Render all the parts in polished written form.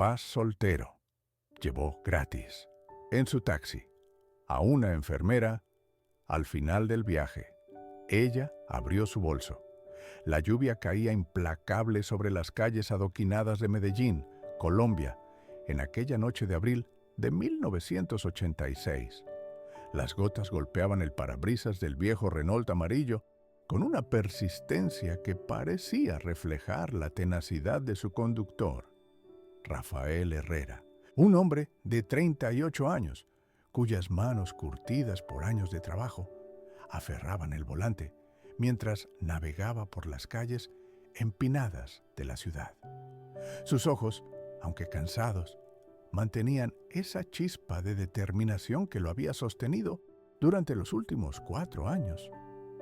papá soltero llevó gratis, en su taxi, a una enfermera al final del viaje. Ella abrió su bolso. La lluvia caía implacable sobre las calles adoquinadas de Medellín, Colombia, en aquella noche de abril de 1986. Las gotas golpeaban el parabrisas del viejo Renault amarillo con una persistencia que parecía reflejar la tenacidad de su conductor, Rafael Herrera, un hombre de 38 años, cuyas manos curtidas por años de trabajo aferraban el volante mientras navegaba por las calles empinadas de la ciudad. Sus ojos, aunque cansados, mantenían esa chispa de determinación que lo había sostenido durante los últimos 4 años,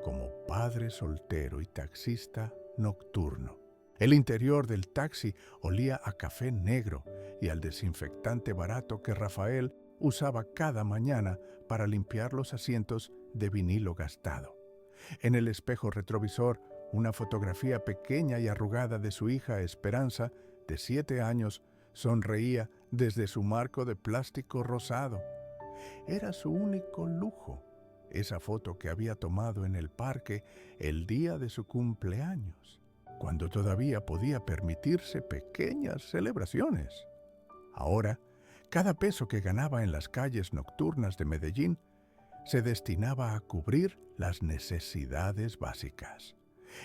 como padre soltero y taxista nocturno. El interior del taxi olía a café negro y al desinfectante barato que Rafael usaba cada mañana para limpiar los asientos de vinilo gastado. En el espejo retrovisor, una fotografía pequeña y arrugada de su hija Esperanza, de 7 años, sonreía desde su marco de plástico rosado. Era su único lujo, esa foto que había tomado en el parque el día de su cumpleaños, cuando todavía podía permitirse pequeñas celebraciones. Ahora, cada peso que ganaba en las calles nocturnas de Medellín se destinaba a cubrir las necesidades básicas: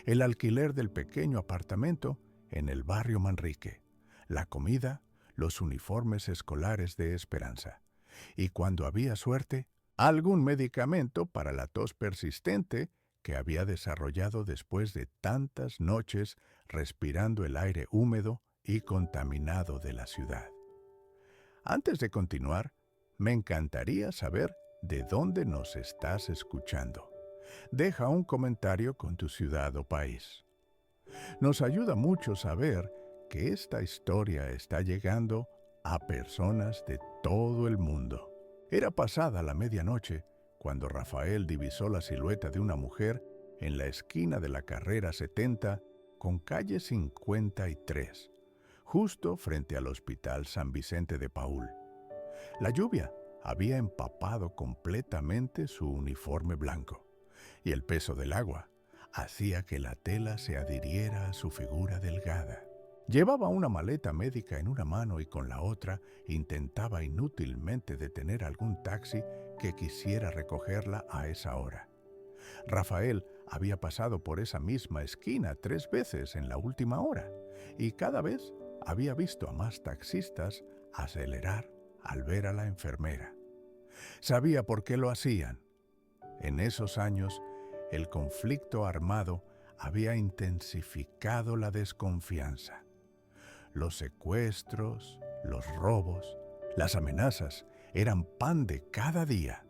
el alquiler del pequeño apartamento en el barrio Manrique, la comida, los uniformes escolares de Esperanza, y cuando había suerte, algún medicamento para la tos persistente que había desarrollado después de tantas noches respirando el aire húmedo y contaminado de la ciudad. Antes de continuar, me encantaría saber de dónde nos estás escuchando. Deja un comentario con tu ciudad o país. Nos ayuda mucho saber que esta historia está llegando a personas de todo el mundo. Era pasada la medianoche cuando Rafael divisó la silueta de una mujer en la esquina de la carrera 70 con calle 53, justo frente al Hospital San Vicente de Paúl. La lluvia había empapado completamente su uniforme blanco, y el peso del agua hacía que la tela se adhiriera a su figura delgada. Llevaba una maleta médica en una mano y con la otra intentaba inútilmente detener algún taxi que quisiera recogerla a esa hora. Rafael había pasado por esa misma esquina 3 veces en la última hora, y cada vez había visto a más taxistas acelerar al ver a la enfermera. Sabía por qué lo hacían. En esos años, el conflicto armado había intensificado la desconfianza. Los secuestros, los robos, las amenazas eran pan de cada día.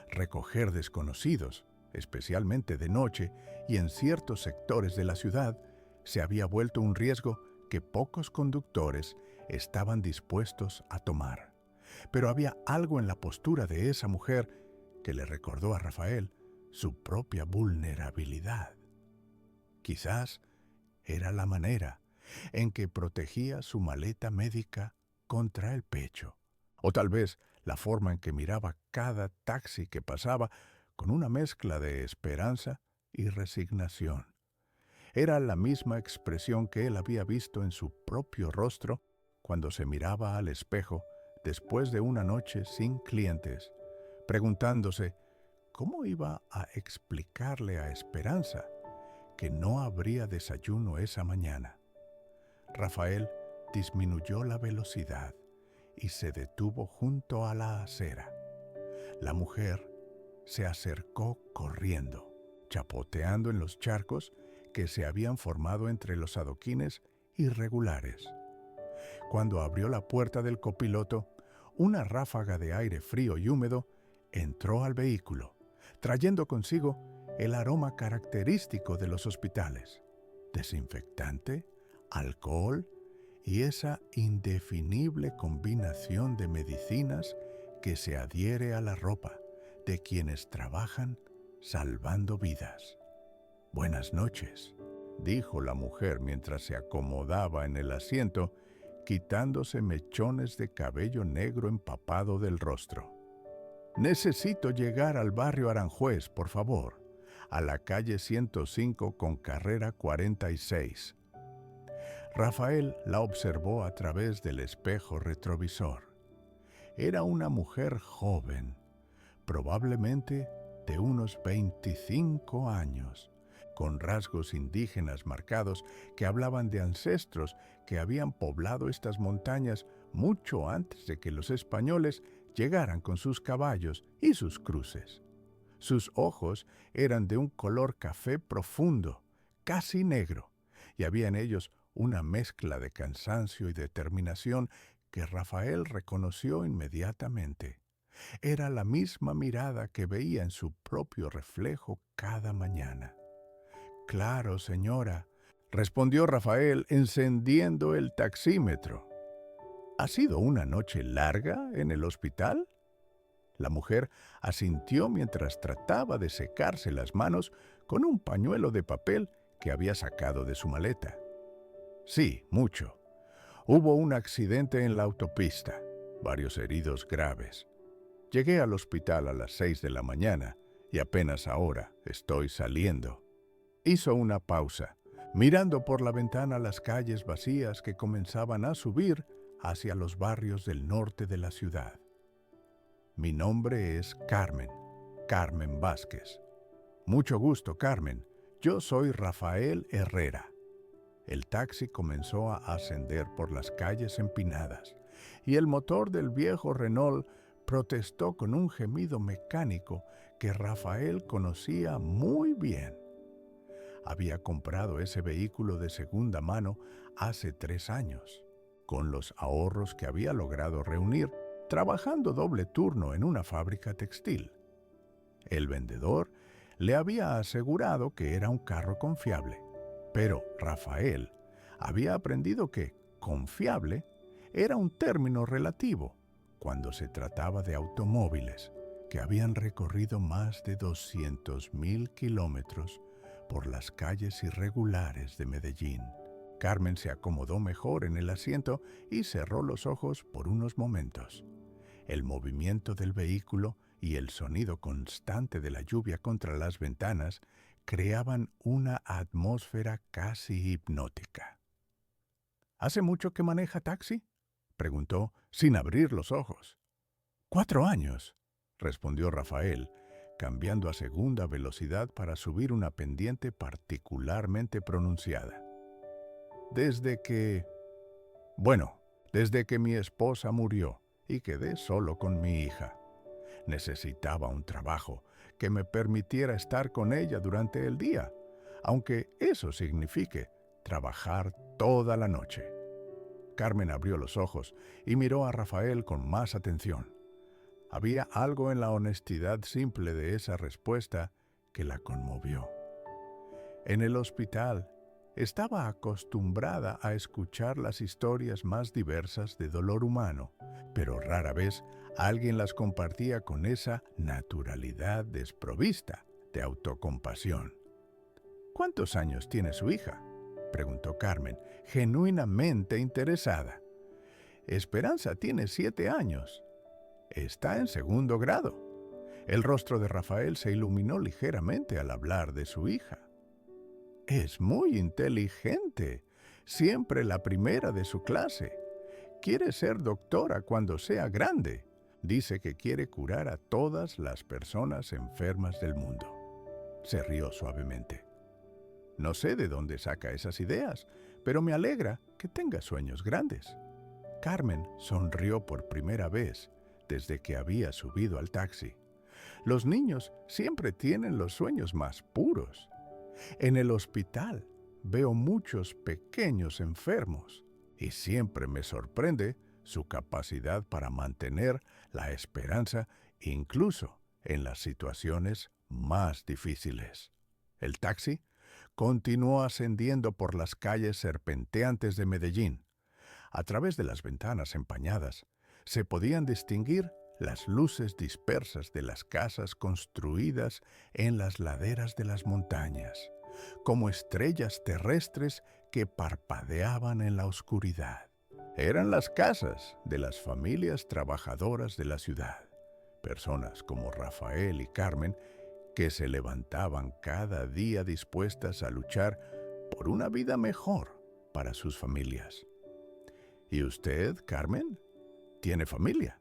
Recoger desconocidos, especialmente de noche y en ciertos sectores de la ciudad, se había vuelto un riesgo que pocos conductores estaban dispuestos a tomar. Pero había algo en la postura de esa mujer que le recordó a Rafael su propia vulnerabilidad. Quizás era la manera en que protegía su maleta médica contra el pecho, o tal vez la forma en que miraba cada taxi que pasaba con una mezcla de esperanza y resignación. Era la misma expresión que él había visto en su propio rostro cuando se miraba al espejo después de una noche sin clientes, preguntándose cómo iba a explicarle a Esperanza que no habría desayuno esa mañana. Rafael disminuyó la velocidad y se detuvo junto a la acera. La mujer se acercó corriendo, chapoteando en los charcos que se habían formado entre los adoquines irregulares. Cuando abrió la puerta del copiloto, una ráfaga de aire frío y húmedo entró al vehículo, trayendo consigo el aroma característico de los hospitales: desinfectante, alcohol y esa indefinible combinación de medicinas que se adhiere a la ropa de quienes trabajan salvando vidas. «Buenas noches», dijo la mujer mientras se acomodaba en el asiento quitándose mechones de cabello negro empapado del rostro. «Necesito llegar al barrio Aranjuez, por favor, a la calle 105 con carrera 46». Rafael la observó a través del espejo retrovisor. Era una mujer joven, probablemente de unos 25 años, con rasgos indígenas marcados que hablaban de ancestros que habían poblado estas montañas mucho antes de que los españoles llegaran con sus caballos y sus cruces. Sus ojos eran de un color café profundo, casi negro, y había en ellos una mezcla de cansancio y determinación que Rafael reconoció inmediatamente. Era la misma mirada que veía en su propio reflejo cada mañana. «Claro, señora», respondió Rafael encendiendo el taxímetro. «¿Ha sido una noche larga en el hospital?». La mujer asintió mientras trataba de secarse las manos con un pañuelo de papel que había sacado de su maleta. «Sí, mucho. Hubo un accidente en la autopista, varios heridos graves. Llegué al hospital a las 6 de la mañana y apenas ahora estoy saliendo». Hizo una pausa, mirando por la ventana las calles vacías que comenzaban a subir hacia los barrios del norte de la ciudad. «Mi nombre es Carmen, Carmen Vázquez. Mucho gusto, Carmen. Yo soy Rafael Herrera». El taxi comenzó a ascender por las calles empinadas y el motor del viejo Renault protestó con un gemido mecánico que Rafael conocía muy bien. Había comprado ese vehículo de segunda mano hace 3 años, con los ahorros que había logrado reunir trabajando doble turno en una fábrica textil. El vendedor le había asegurado que era un carro confiable, pero Rafael había aprendido que confiable era un término relativo cuando se trataba de automóviles que habían recorrido más de 200.000 kilómetros por las calles irregulares de Medellín. Carmen se acomodó mejor en el asiento y cerró los ojos por unos momentos. El movimiento del vehículo y el sonido constante de la lluvia contra las ventanas creaban una atmósfera casi hipnótica. «¿Hace mucho que maneja taxi?», preguntó sin abrir los ojos. «4 años», respondió Rafael, cambiando a segunda velocidad para subir una pendiente particularmente pronunciada. Desde que mi esposa murió y quedé solo con mi hija. Necesitaba un trabajo que me permitiera estar con ella durante el día, aunque eso signifique trabajar toda la noche». Carmen abrió los ojos y miró a Rafael con más atención. Había algo en la honestidad simple de esa respuesta que la conmovió. En el hospital estaba acostumbrada a escuchar las historias más diversas de dolor humano, pero rara vez alguien las compartía con esa naturalidad desprovista de autocompasión. «¿Cuántos años tiene su hija?», preguntó Carmen, genuinamente interesada. «Esperanza tiene 7 años. Está en 2º grado». El rostro de Rafael se iluminó ligeramente al hablar de su hija. «Es muy inteligente, siempre la primera de su clase. Quiere ser doctora cuando sea grande. Dice que quiere curar a todas las personas enfermas del mundo». Se rió suavemente. «No sé de dónde saca esas ideas, pero me alegra que tenga sueños grandes». Carmen sonrió por primera vez desde que había subido al taxi. Los niños siempre tienen los sueños más puros. En el hospital veo muchos pequeños enfermos y siempre me sorprende su capacidad para mantener la esperanza incluso en las situaciones más difíciles. El taxi continuó ascendiendo por las calles serpenteantes de Medellín. A través de las ventanas empañadas se podían distinguir las luces dispersas de las casas construidas en las laderas de las montañas, como estrellas terrestres que parpadeaban en la oscuridad. Eran las casas de las familias trabajadoras de la ciudad. Personas como Rafael y Carmen que se levantaban cada día dispuestas a luchar por una vida mejor para sus familias. ¿Y usted, Carmen, tiene familia?,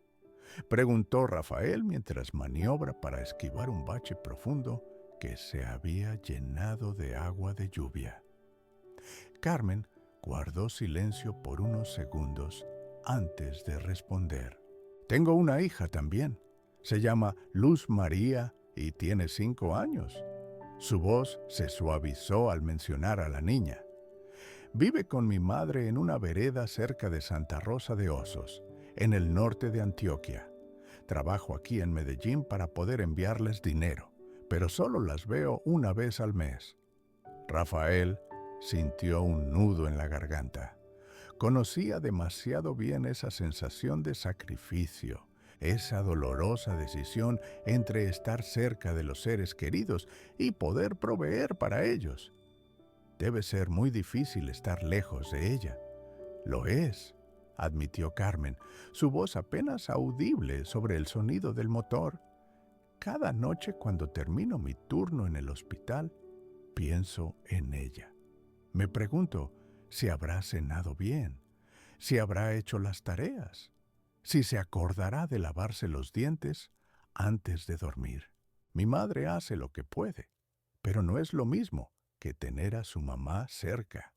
preguntó Rafael mientras maniobra para esquivar un bache profundo que se había llenado de agua de lluvia. Carmen guardó silencio por unos segundos antes de responder. Tengo una hija también. Se llama Luz María y tiene 5 años. Su voz se suavizó al mencionar a la niña. Vive con mi madre en una vereda cerca de Santa Rosa de Osos, en el norte de Antioquia. Trabajo aquí en Medellín para poder enviarles dinero, pero solo las veo una vez al mes. Rafael sintió un nudo en la garganta. Conocía demasiado bien esa sensación de sacrificio, esa dolorosa decisión entre estar cerca de los seres queridos y poder proveer para ellos. Debe ser muy difícil estar lejos de ella. Lo es, admitió Carmen, su voz apenas audible sobre el sonido del motor. Cada noche cuando termino mi turno en el hospital, pienso en ella. Me pregunto si habrá cenado bien, si habrá hecho las tareas, si se acordará de lavarse los dientes antes de dormir. Mi madre hace lo que puede, pero no es lo mismo que tener a su mamá cerca.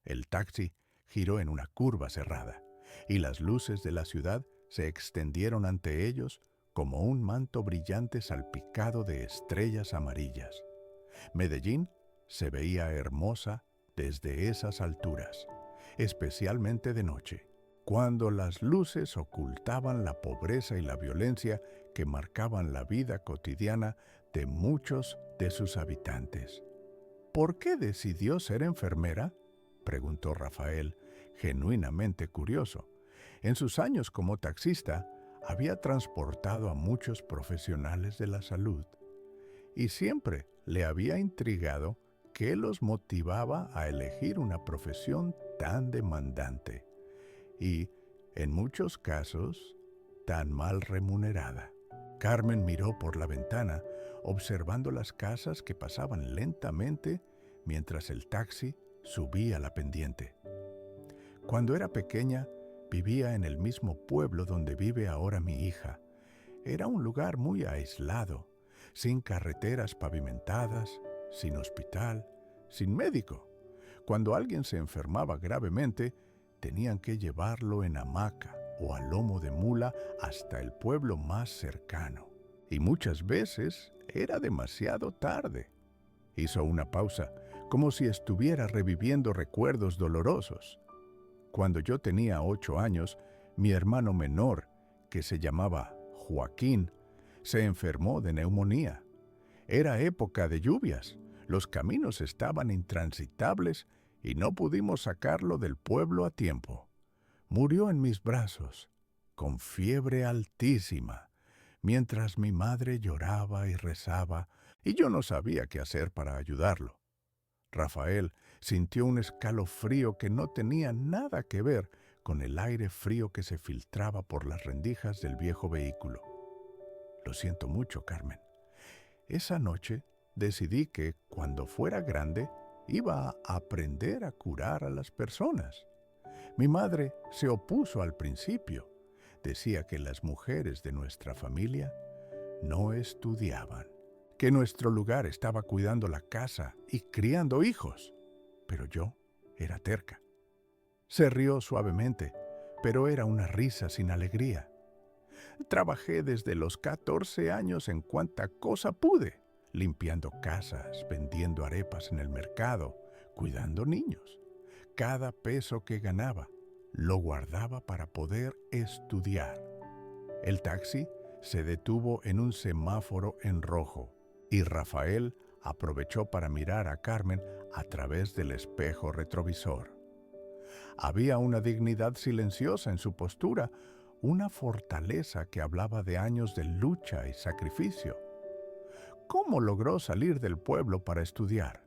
El taxi giró en una curva cerrada, y las luces de la ciudad se extendieron ante ellos como un manto brillante salpicado de estrellas amarillas. Medellín se veía hermosa desde esas alturas, especialmente de noche, cuando las luces ocultaban la pobreza y la violencia que marcaban la vida cotidiana de muchos de sus habitantes. ¿Por qué decidió ser enfermera?, preguntó Rafael, genuinamente curioso. En sus años como taxista, había transportado a muchos profesionales de la salud y siempre le había intrigado qué los motivaba a elegir una profesión tan demandante y, en muchos casos, tan mal remunerada. Carmen miró por la ventana, observando las casas que pasaban lentamente mientras el taxi subía la pendiente. Cuando era pequeña, vivía en el mismo pueblo donde vive ahora mi hija. Era un lugar muy aislado, sin carreteras pavimentadas, sin hospital, sin médico. Cuando alguien se enfermaba gravemente, tenían que llevarlo en hamaca o a lomo de mula hasta el pueblo más cercano. Y muchas veces era demasiado tarde. Hizo una pausa, como si estuviera reviviendo recuerdos dolorosos. Cuando yo tenía 8 años, mi hermano menor, que se llamaba Joaquín, se enfermó de neumonía. Era época de lluvias, los caminos estaban intransitables y no pudimos sacarlo del pueblo a tiempo. Murió en mis brazos, con fiebre altísima, mientras mi madre lloraba y rezaba, y yo no sabía qué hacer para ayudarlo. Rafael sintió un escalofrío que no tenía nada que ver con el aire frío que se filtraba por las rendijas del viejo vehículo. Lo siento mucho, Carmen. Esa noche decidí que, cuando fuera grande, iba a aprender a curar a las personas. Mi madre se opuso al principio. Decía que las mujeres de nuestra familia no estudiaban, que nuestro lugar estaba cuidando la casa y criando hijos. Pero yo era terca. Se rió suavemente, pero era una risa sin alegría. Trabajé desde los 14 años en cuanta cosa pude, limpiando casas, vendiendo arepas en el mercado, cuidando niños. Cada peso que ganaba lo guardaba para poder estudiar. El taxi se detuvo en un semáforo en rojo y Rafael aprovechó para mirar a Carmen a través del espejo retrovisor. Había una dignidad silenciosa en su postura, una fortaleza que hablaba de años de lucha y sacrificio. ¿Cómo logró salir del pueblo para estudiar?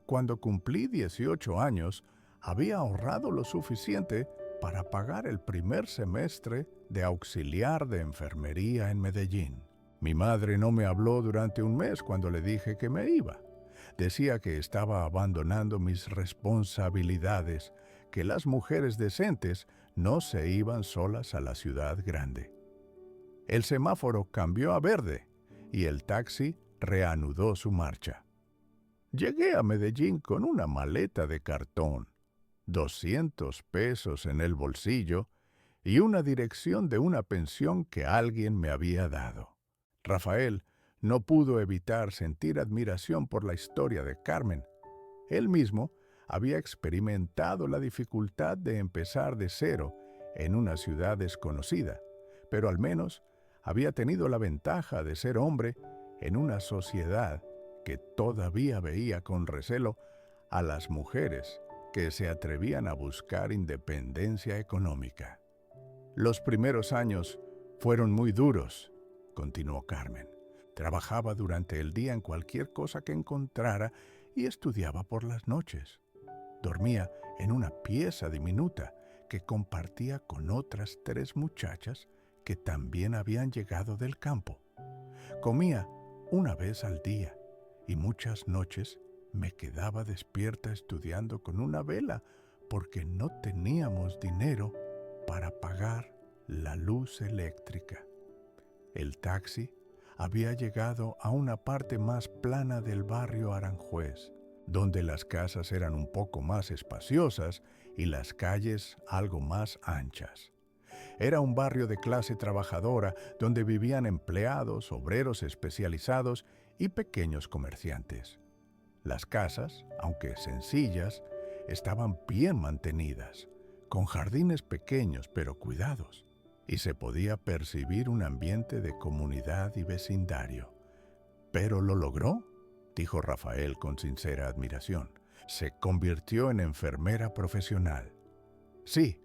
Cuando cumplí 18 años, había ahorrado lo suficiente para pagar el primer semestre de auxiliar de enfermería en Medellín. Mi madre no me habló durante un mes cuando le dije que me iba. Decía que estaba abandonando mis responsabilidades, que las mujeres decentes no se iban solas a la ciudad grande. El semáforo cambió a verde y el taxi reanudó su marcha. Llegué a Medellín con una maleta de cartón, 200 pesos en el bolsillo y una dirección de una pensión que alguien me había dado. Rafael no pudo evitar sentir admiración por la historia de Carmen. Él mismo había experimentado la dificultad de empezar de cero en una ciudad desconocida, pero al menos había tenido la ventaja de ser hombre en una sociedad que todavía veía con recelo a las mujeres que se atrevían a buscar independencia económica. Los primeros años fueron muy duros, continuó Carmen. Trabajaba durante el día en cualquier cosa que encontrara y estudiaba por las noches. Dormía en una pieza diminuta que compartía con otras 3 muchachas que también habían llegado del campo. Comía una vez al día y muchas noches me quedaba despierta estudiando con una vela porque no teníamos dinero para pagar la luz eléctrica. El taxi había llegado a una parte más plana del barrio Aranjuez, donde las casas eran un poco más espaciosas y las calles algo más anchas. Era un barrio de clase trabajadora donde vivían empleados, obreros especializados y pequeños comerciantes. Las casas, aunque sencillas, estaban bien mantenidas, con jardines pequeños pero cuidados, y se podía percibir un ambiente de comunidad y vecindario. ¿Pero lo logró?, dijo Rafael con sincera admiración. Se convirtió en enfermera profesional. Sí,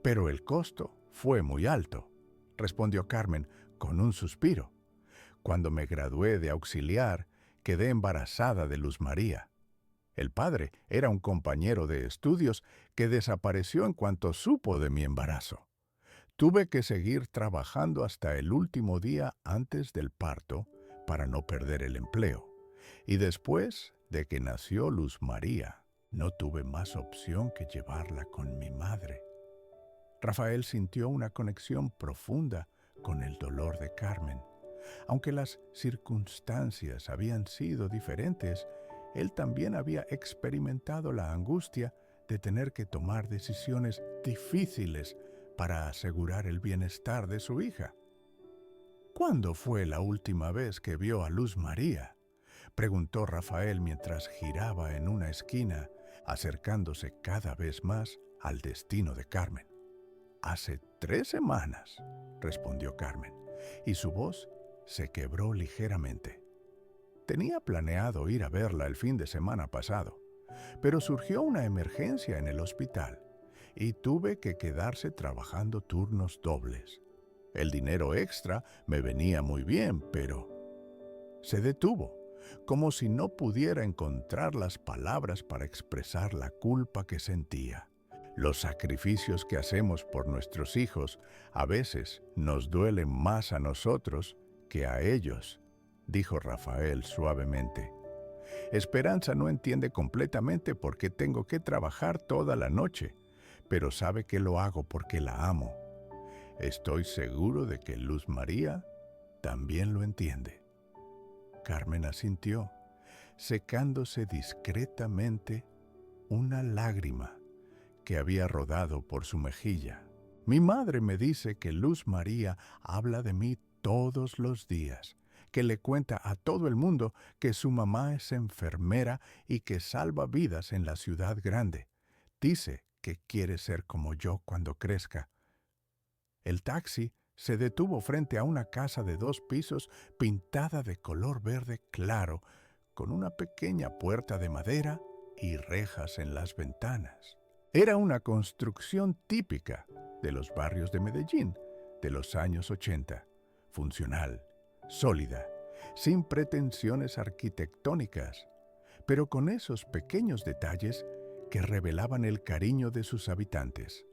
pero el costo fue muy alto, respondió Carmen con un suspiro. Cuando me gradué de auxiliar, quedé embarazada de Luz María. El padre era un compañero de estudios que desapareció en cuanto supo de mi embarazo. Tuve que seguir trabajando hasta el último día antes del parto para no perder el empleo. Y después de que nació Luz María, no tuve más opción que llevarla con mi madre. Rafael sintió una conexión profunda con el dolor de Carmen. Aunque las circunstancias habían sido diferentes, él también había experimentado la angustia de tener que tomar decisiones difíciles para asegurar el bienestar de su hija. ¿Cuándo fue la última vez que vio a Luz María?, preguntó Rafael mientras giraba en una esquina, acercándose cada vez más al destino de Carmen. Hace 3 semanas, respondió Carmen, y su voz se quebró ligeramente. Tenía planeado ir a verla el fin de semana pasado, pero surgió una emergencia en el hospital y tuve que quedarse trabajando turnos dobles. El dinero extra me venía muy bien, pero se detuvo, como si no pudiera encontrar las palabras para expresar la culpa que sentía. Los sacrificios que hacemos por nuestros hijos a veces nos duelen más a nosotros que a ellos, dijo Rafael suavemente. Esperanza no entiende completamente por qué tengo que trabajar toda la noche, pero sabe que lo hago porque la amo. Estoy seguro de que Luz María también lo entiende. Carmen asintió, secándose discretamente una lágrima que había rodado por su mejilla. Mi madre me dice que Luz María habla de mí todos los días, que le cuenta a todo el mundo que su mamá es enfermera y que salva vidas en la ciudad grande. Dice que quiere ser como yo cuando crezca. El taxi se detuvo frente a una casa de 2 pisos pintada de color verde claro, con una pequeña puerta de madera y rejas en las ventanas. Era una construcción típica de los barrios de Medellín de los años 80, funcional, sólida, sin pretensiones arquitectónicas, pero con esos pequeños detalles que revelaban el cariño de sus habitantes.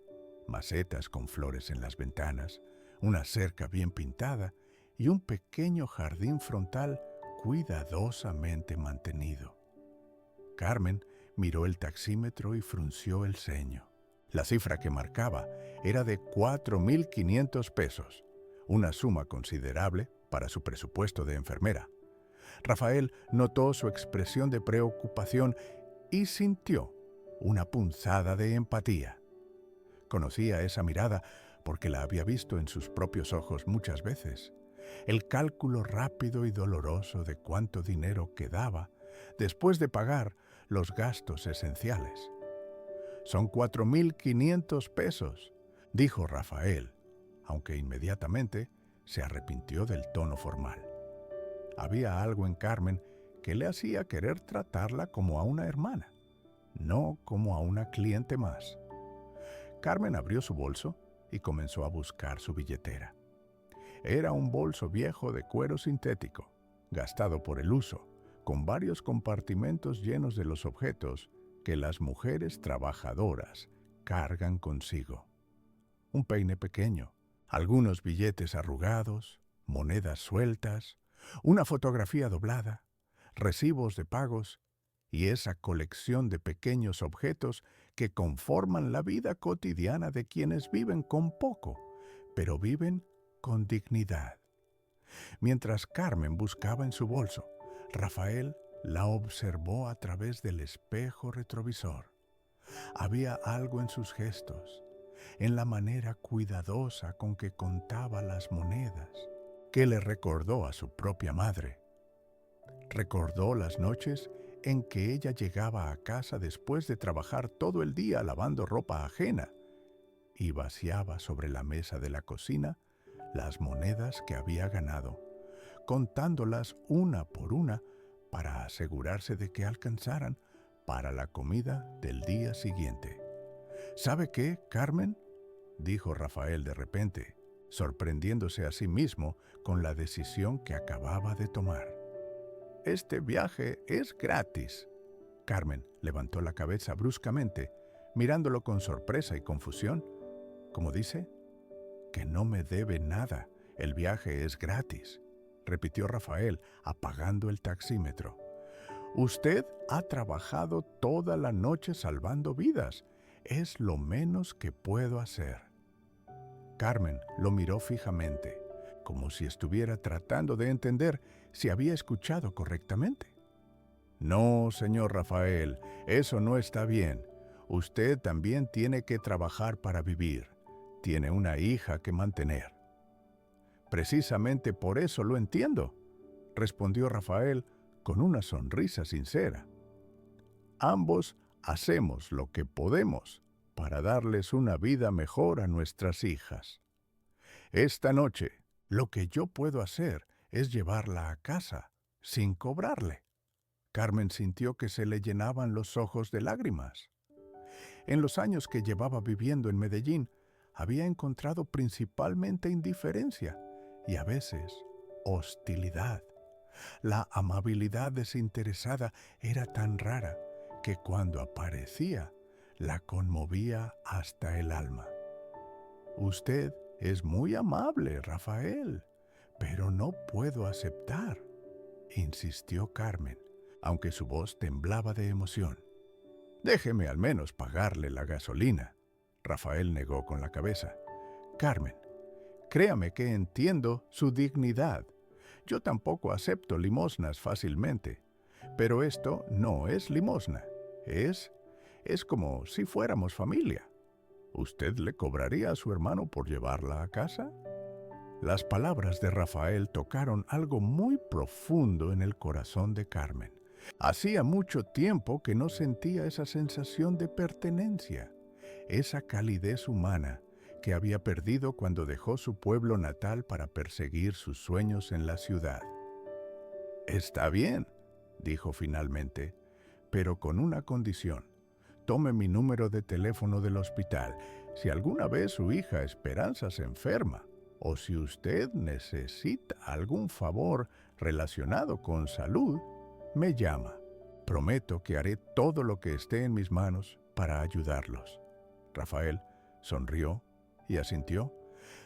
macetas con flores en las ventanas, una cerca bien pintada y un pequeño jardín frontal cuidadosamente mantenido. Carmen miró el taxímetro y frunció el ceño. La cifra que marcaba era de 4.500 pesos, una suma considerable para su presupuesto de enfermera. Rafael notó su expresión de preocupación y sintió una punzada de empatía. Conocía esa mirada porque la había visto en sus propios ojos muchas veces. El cálculo rápido y doloroso de cuánto dinero quedaba después de pagar los gastos esenciales. «Son 4.500 pesos», dijo Rafael, aunque inmediatamente se arrepintió del tono formal. Había algo en Carmen que le hacía querer tratarla como a una hermana, no como a una cliente más. Carmen abrió su bolso y comenzó a buscar su billetera. Era un bolso viejo de cuero sintético, gastado por el uso, con varios compartimentos llenos de los objetos que las mujeres trabajadoras cargan consigo. Un peine pequeño, algunos billetes arrugados, monedas sueltas, una fotografía doblada, recibos de pagos y esa colección de pequeños objetos que conforman la vida cotidiana de quienes viven con poco, pero viven con dignidad. Mientras Carmen buscaba en su bolso, Rafael la observó a través del espejo retrovisor. Había algo en sus gestos, en la manera cuidadosa con que contaba las monedas, que le recordó a su propia madre. Recordó las noches en que ella llegaba a casa después de trabajar todo el día lavando ropa ajena y vaciaba sobre la mesa de la cocina las monedas que había ganado, contándolas una por una para asegurarse de que alcanzaran para la comida del día siguiente. «¿Sabe qué, Carmen?», dijo Rafael de repente, sorprendiéndose a sí mismo con la decisión que acababa de tomar. «Este viaje es gratis». Carmen levantó la cabeza bruscamente, mirándolo con sorpresa y confusión. «¿Cómo dice?» «Que no me debe nada. El viaje es gratis», repitió Rafael, apagando el taxímetro. «Usted ha trabajado toda la noche salvando vidas. Es lo menos que puedo hacer». Carmen lo miró fijamente, como si estuviera tratando de entender si había escuchado correctamente. «No, señor Rafael, eso no está bien. Usted también tiene que trabajar para vivir. Tiene una hija que mantener». «Precisamente por eso lo entiendo», respondió Rafael con una sonrisa sincera. «Ambos hacemos lo que podemos para darles una vida mejor a nuestras hijas. Esta noche, lo que yo puedo hacer es llevarla a casa, sin cobrarle». Carmen sintió que se le llenaban los ojos de lágrimas. En los años que llevaba viviendo en Medellín, había encontrado principalmente indiferencia y a veces hostilidad. La amabilidad desinteresada era tan rara que cuando aparecía, la conmovía hasta el alma. «Usted es muy amable, Rafael, pero no puedo aceptar», insistió Carmen, aunque su voz temblaba de emoción. «Déjeme al menos pagarle la gasolina», Rafael negó con la cabeza. «Carmen, créame que entiendo su dignidad. Yo tampoco acepto limosnas fácilmente, pero esto no es limosna. Es como si fuéramos familia. ¿Usted le cobraría a su hermano por llevarla a casa?» Las palabras de Rafael tocaron algo muy profundo en el corazón de Carmen. Hacía mucho tiempo que no sentía esa sensación de pertenencia, esa calidez humana que había perdido cuando dejó su pueblo natal para perseguir sus sueños en la ciudad. «Está bien», dijo finalmente, «pero con una condición. Tome mi número de teléfono del hospital. Si alguna vez su hija Esperanza se enferma, o si usted necesita algún favor relacionado con salud, me llama. Prometo que haré todo lo que esté en mis manos para ayudarlos». Rafael Sonrió y asintió.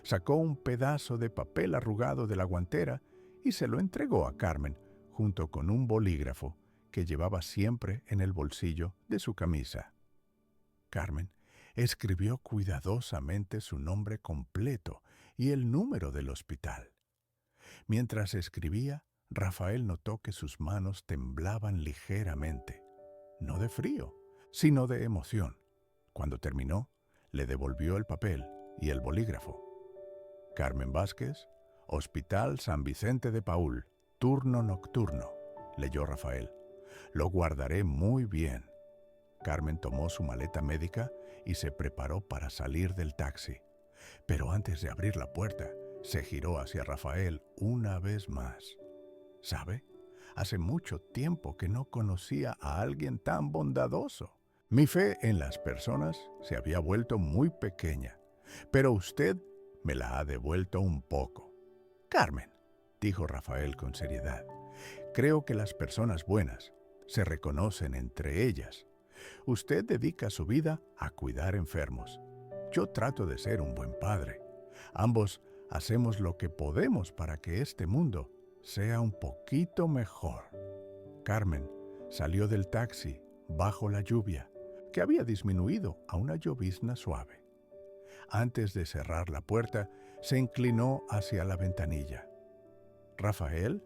Sacó un pedazo de papel arrugado de la guantera y se lo entregó a Carmen, junto con un bolígrafo que llevaba siempre en el bolsillo de su camisa. Carmen escribió cuidadosamente su nombre completo y el número del hospital. Mientras escribía, Rafael notó que sus manos temblaban ligeramente, no de frío, sino de emoción. Cuando terminó, le devolvió el papel y el bolígrafo. Carmen Vázquez, Hospital San Vicente de Paúl, turno nocturno, leyó Rafael. Lo guardaré muy bien. Carmen tomó su maleta médica y se preparó para salir del taxi. Pero antes de abrir la puerta, se giró hacia Rafael una vez más. ¿Sabe? Hace mucho tiempo que no conocía a alguien tan bondadoso. Mi fe en las personas se había vuelto muy pequeña, pero usted me la ha devuelto un poco. Carmen, dijo Rafael con seriedad, creo que las personas buenas se reconocen entre ellas. Usted dedica su vida a cuidar enfermos. Yo trato de ser un buen padre. Ambos hacemos lo que podemos para que este mundo sea un poquito mejor. Carmen salió del taxi bajo la lluvia, que había disminuido a una llovizna suave. Antes de cerrar la puerta, se inclinó hacia la ventanilla. «Rafael,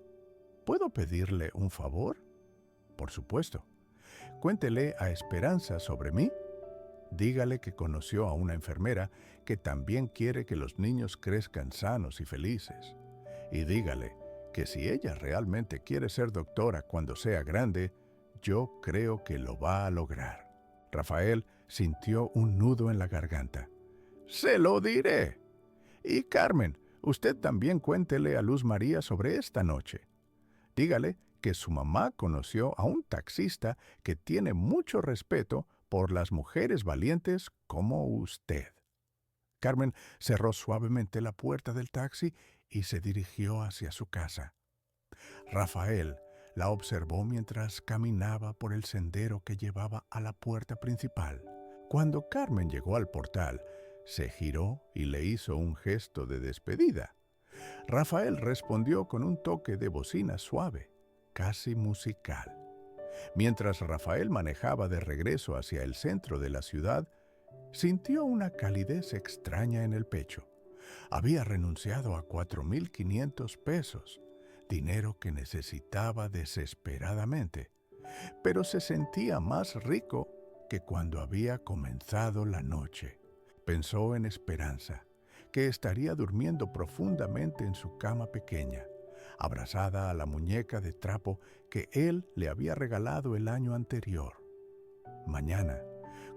¿puedo pedirle un favor?» «Por supuesto. Cuéntele a Esperanza sobre mí. Dígale que conoció a una enfermera que también quiere que los niños crezcan sanos y felices. Y dígale que si ella realmente quiere ser doctora cuando sea grande, yo creo que lo va a lograr». Rafael sintió un nudo en la garganta. «Se lo diré. Y Carmen, usted también cuéntele a Luz María sobre esta noche. Dígale que su mamá conoció a un taxista que tiene mucho respeto por las mujeres valientes como usted». Carmen cerró suavemente la puerta del taxi y se dirigió hacia su casa. Rafael la observó mientras caminaba por el sendero que llevaba a la puerta principal. Cuando Carmen llegó al portal, se giró y le hizo un gesto de despedida. Rafael respondió con un toque de bocina suave, casi musical. Mientras Rafael manejaba de regreso hacia el centro de la ciudad, sintió una calidez extraña en el pecho. Había renunciado a 4,500 pesos, dinero que necesitaba desesperadamente, pero se sentía más rico que cuando había comenzado la noche. Pensó en Esperanza, que estaría durmiendo profundamente en su cama pequeña, abrazada a la muñeca de trapo que él le había regalado el año anterior. Mañana,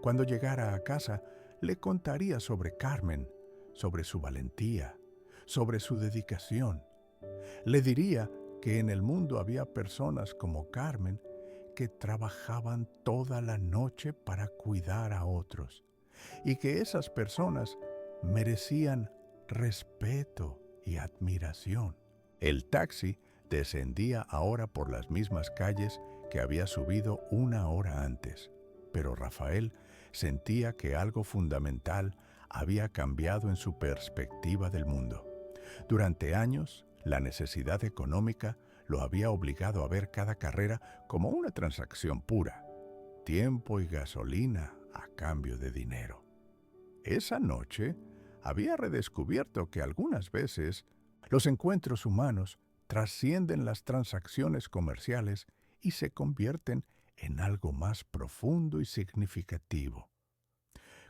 cuando llegara a casa, le contaría sobre Carmen, sobre su valentía, sobre su dedicación. Le diría que en el mundo había personas como Carmen que trabajaban toda la noche para cuidar a otros y que esas personas merecían respeto y admiración. El taxi descendía ahora por las mismas calles que había subido una hora antes, pero Rafael sentía que algo fundamental había cambiado en su perspectiva del mundo. Durante años, la necesidad económica lo había obligado a ver cada carrera como una transacción pura, tiempo y gasolina a cambio de dinero. Esa noche había redescubierto que algunas veces los encuentros humanos trascienden las transacciones comerciales y se convierten en algo más profundo y significativo.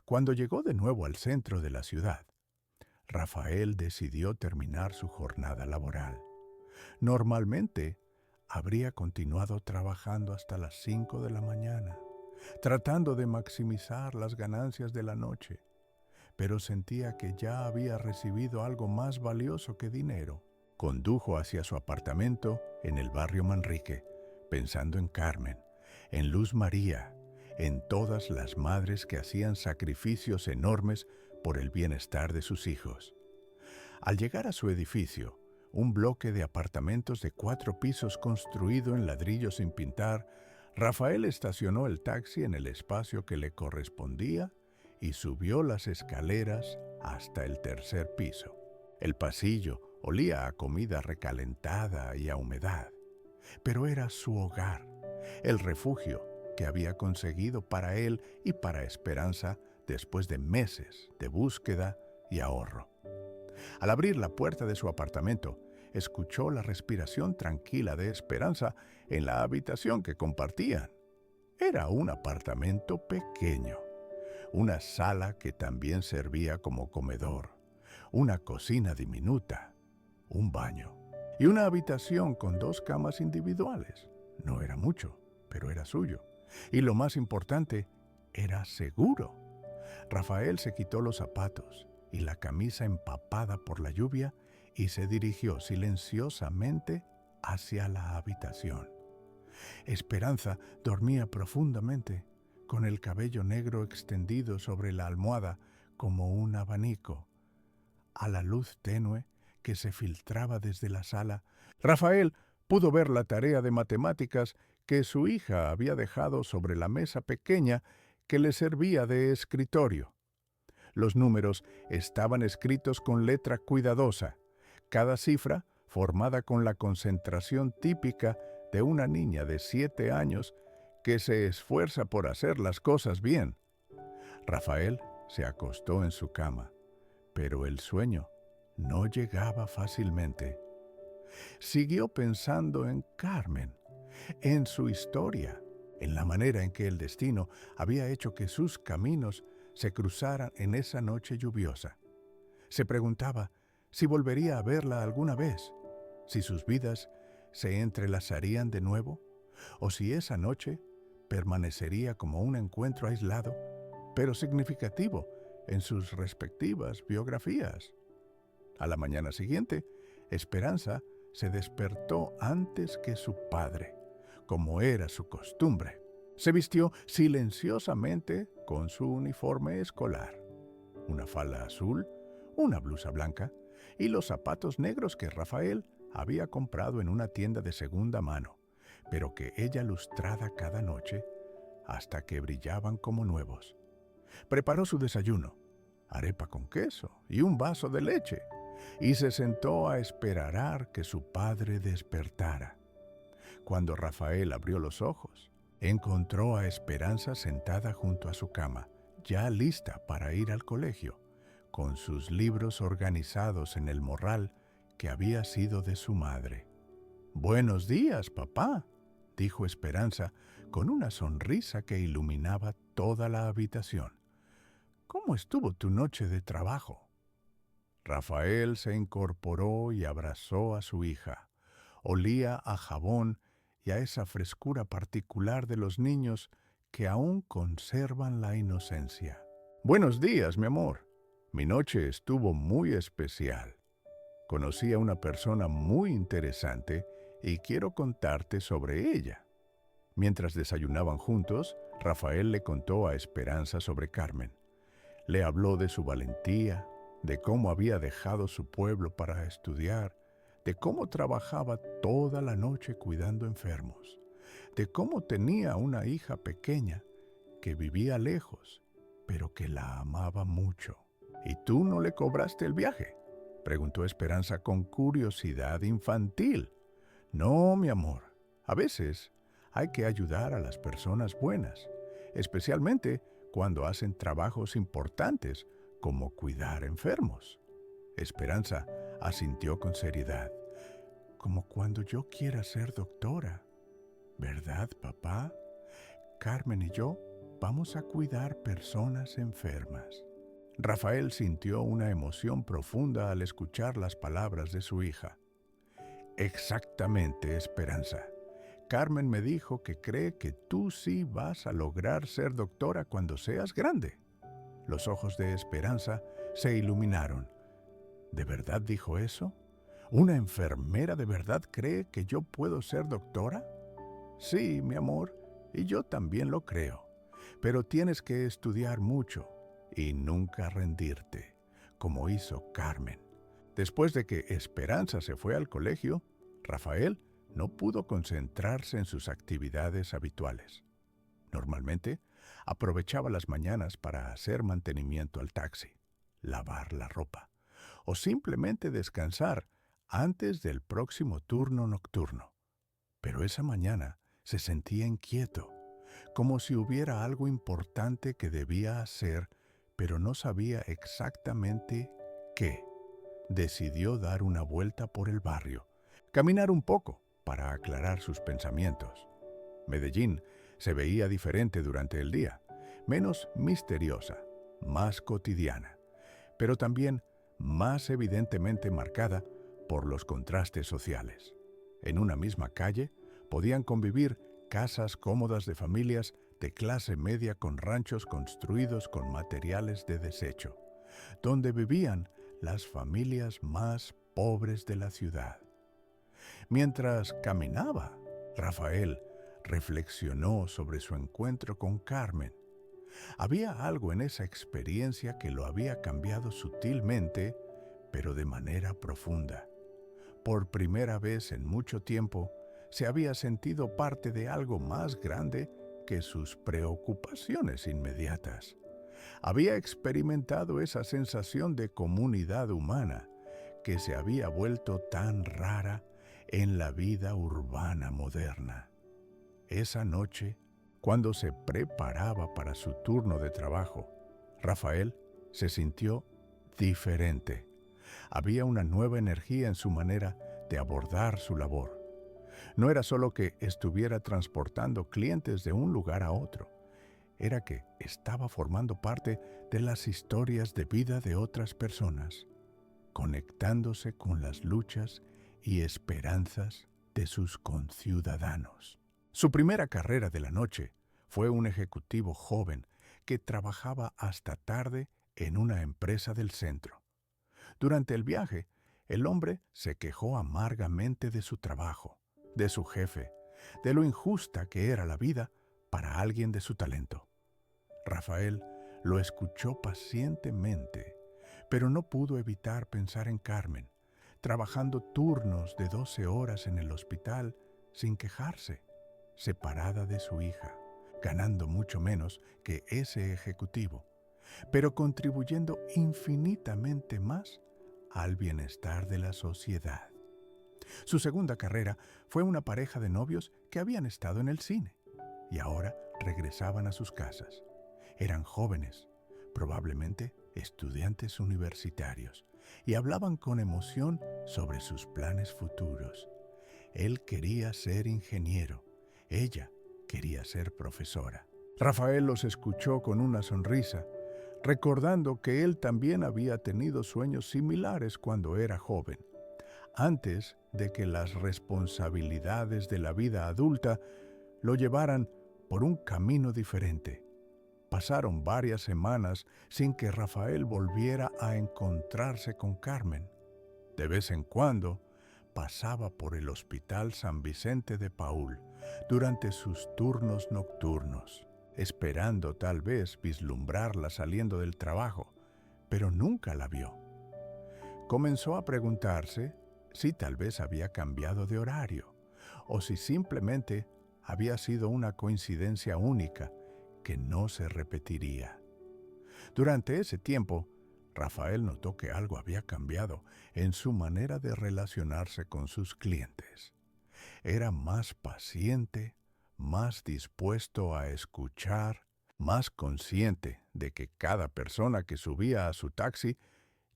Cuando llegó de nuevo al centro de la ciudad, Rafael decidió terminar su jornada laboral. Normalmente, habría continuado trabajando hasta las 5 de la mañana, tratando de maximizar las ganancias de la noche, pero sentía que ya había recibido algo más valioso que dinero. Condujo hacia su apartamento en el barrio Manrique, pensando en Carmen, en Luz María, en todas las madres que hacían sacrificios enormes por el bienestar de sus hijos. Al llegar a su edificio, un bloque de apartamentos de 4 pisos construido en ladrillo sin pintar, Rafael estacionó el taxi en el espacio que le correspondía y subió las escaleras hasta el tercer piso. El pasillo olía a comida recalentada y a humedad, pero era su hogar, el refugio que había conseguido para él y para Esperanza después de meses de búsqueda y ahorro. Al abrir la puerta de su apartamento, escuchó la respiración tranquila de Esperanza en la habitación que compartían. Era un apartamento pequeño, una sala que también servía como comedor, una cocina diminuta, un baño y una habitación con 2 camas individuales. No era mucho, pero era suyo. Y lo más importante, era seguro. Rafael se quitó los zapatos y la camisa empapada por la lluvia y se dirigió silenciosamente hacia la habitación. Esperanza dormía profundamente, con el cabello negro extendido sobre la almohada como un abanico. A la luz tenue que se filtraba desde la sala, Rafael pudo ver la tarea de matemáticas que su hija había dejado sobre la mesa pequeña que le servía de escritorio. Los números estaban escritos con letra cuidadosa, cada cifra formada con la concentración típica de una niña de 7 años que se esfuerza por hacer las cosas bien. Rafael se acostó en su cama, pero el sueño no llegaba fácilmente. Siguió pensando en Carmen, en su historia, en la manera en que el destino había hecho que sus caminos se cruzaran en esa noche lluviosa. Se preguntaba si volvería a verla alguna vez, si sus vidas se entrelazarían de nuevo, o si esa noche permanecería como un encuentro aislado, pero significativo en sus respectivas biografías. A la mañana siguiente, Esperanza se despertó antes que su padre, como era su costumbre. Se vistió silenciosamente con su uniforme escolar, una falda azul, una blusa blanca y los zapatos negros que Rafael había comprado en una tienda de segunda mano, pero que ella lustraba cada noche hasta que brillaban como nuevos. Preparó su desayuno, arepa con queso y un vaso de leche, y se sentó a esperar que su padre despertara. Cuando Rafael abrió los ojos, encontró a Esperanza sentada junto a su cama, ya lista para ir al colegio, con sus libros organizados en el morral que había sido de su madre. «Buenos días, papá», dijo Esperanza con una sonrisa que iluminaba toda la habitación. «¿Cómo estuvo tu noche de trabajo?» Rafael se incorporó y abrazó a su hija. Olía a jabón y a esa frescura particular de los niños que aún conservan la inocencia. «Buenos días, mi amor. Mi noche estuvo muy especial. Conocí a una persona muy interesante y quiero contarte sobre ella». Mientras desayunaban juntos, Rafael le contó a Esperanza sobre Carmen. Le habló de su valentía, de cómo había dejado su pueblo para estudiar, de cómo trabajaba toda la noche cuidando enfermos, de cómo tenía una hija pequeña que vivía lejos, pero que la amaba mucho. «¿Y tú no le cobraste el viaje?», preguntó Esperanza con curiosidad infantil. «No, mi amor. A veces hay que ayudar a las personas buenas, especialmente cuando hacen trabajos importantes como cuidar enfermos». Esperanza asintió con seriedad. «Como cuando yo quiera ser doctora. ¿Verdad, papá? Carmen y yo vamos a cuidar personas enfermas». Rafael sintió una emoción profunda al escuchar las palabras de su hija. «Exactamente, Esperanza. Carmen me dijo que cree que tú sí vas a lograr ser doctora cuando seas grande». Los ojos de Esperanza se iluminaron. ¿De verdad dijo eso? ¿Una enfermera de verdad cree que yo puedo ser doctora? Sí, mi amor, y yo también lo creo. Pero tienes que estudiar mucho y nunca rendirte, como hizo Carmen. Después de que Esperanza se fue al colegio, Rafael no pudo concentrarse en sus actividades habituales. Normalmente, Aprovechaba las mañanas para hacer mantenimiento al taxi, lavar la ropa o simplemente descansar antes del próximo turno nocturno. Pero esa mañana se sentía inquieto, como si hubiera algo importante que debía hacer, pero no sabía exactamente qué. Decidió dar una vuelta por el barrio, caminar un poco para aclarar sus pensamientos. Medellín se veía diferente durante el día, menos misteriosa, más cotidiana, pero también más evidentemente marcada por los contrastes sociales. En una misma calle podían convivir casas cómodas de familias de clase media con ranchos construidos con materiales de desecho, donde vivían las familias más pobres de la ciudad. Mientras caminaba, Rafael reflexionó sobre su encuentro con Carmen. Había algo en esa experiencia que lo había cambiado sutilmente, pero de manera profunda. Por primera vez en mucho tiempo, se había sentido parte de algo más grande que sus preocupaciones inmediatas. Había experimentado esa sensación de comunidad humana que se había vuelto tan rara en la vida urbana moderna. Esa noche, cuando se preparaba para su turno de trabajo, Rafael se sintió diferente. Había una nueva energía en su manera de abordar su labor. No era solo que estuviera transportando clientes de un lugar a otro, era que estaba formando parte de las historias de vida de otras personas, conectándose con las luchas y esperanzas de sus conciudadanos. Su primera carrera de la noche fue un ejecutivo joven que trabajaba hasta tarde en una empresa del centro. Durante el viaje, el hombre se quejó amargamente de su trabajo, de su jefe, de lo injusta que era la vida para alguien de su talento. Rafael lo escuchó pacientemente, pero no pudo evitar pensar en Carmen, trabajando turnos de 12 horas en el hospital sin quejarse, separada de su hija, ganando mucho menos que ese ejecutivo, pero contribuyendo infinitamente más al bienestar de la sociedad. Su segunda carrera fue una pareja de novios que habían estado en el cine y ahora regresaban a sus casas. Eran jóvenes, probablemente estudiantes universitarios, y hablaban con emoción sobre sus planes futuros. Él quería ser ingeniero, ella quería ser profesora. Rafael los escuchó con una sonrisa, recordando que él también había tenido sueños similares cuando era joven, antes de que las responsabilidades de la vida adulta lo llevaran por un camino diferente. Pasaron varias semanas sin que Rafael volviera a encontrarse con Carmen. De vez en cuando, pasaba por el Hospital San Vicente de Paúl durante sus turnos nocturnos, esperando tal vez vislumbrarla saliendo del trabajo, pero nunca la vio. Comenzó a preguntarse si tal vez había cambiado de horario o si simplemente había sido una coincidencia única que no se repetiría. Durante ese tiempo, Rafael notó que algo había cambiado en su manera de relacionarse con sus clientes. Era más paciente, más dispuesto a escuchar, más consciente de que cada persona que subía a su taxi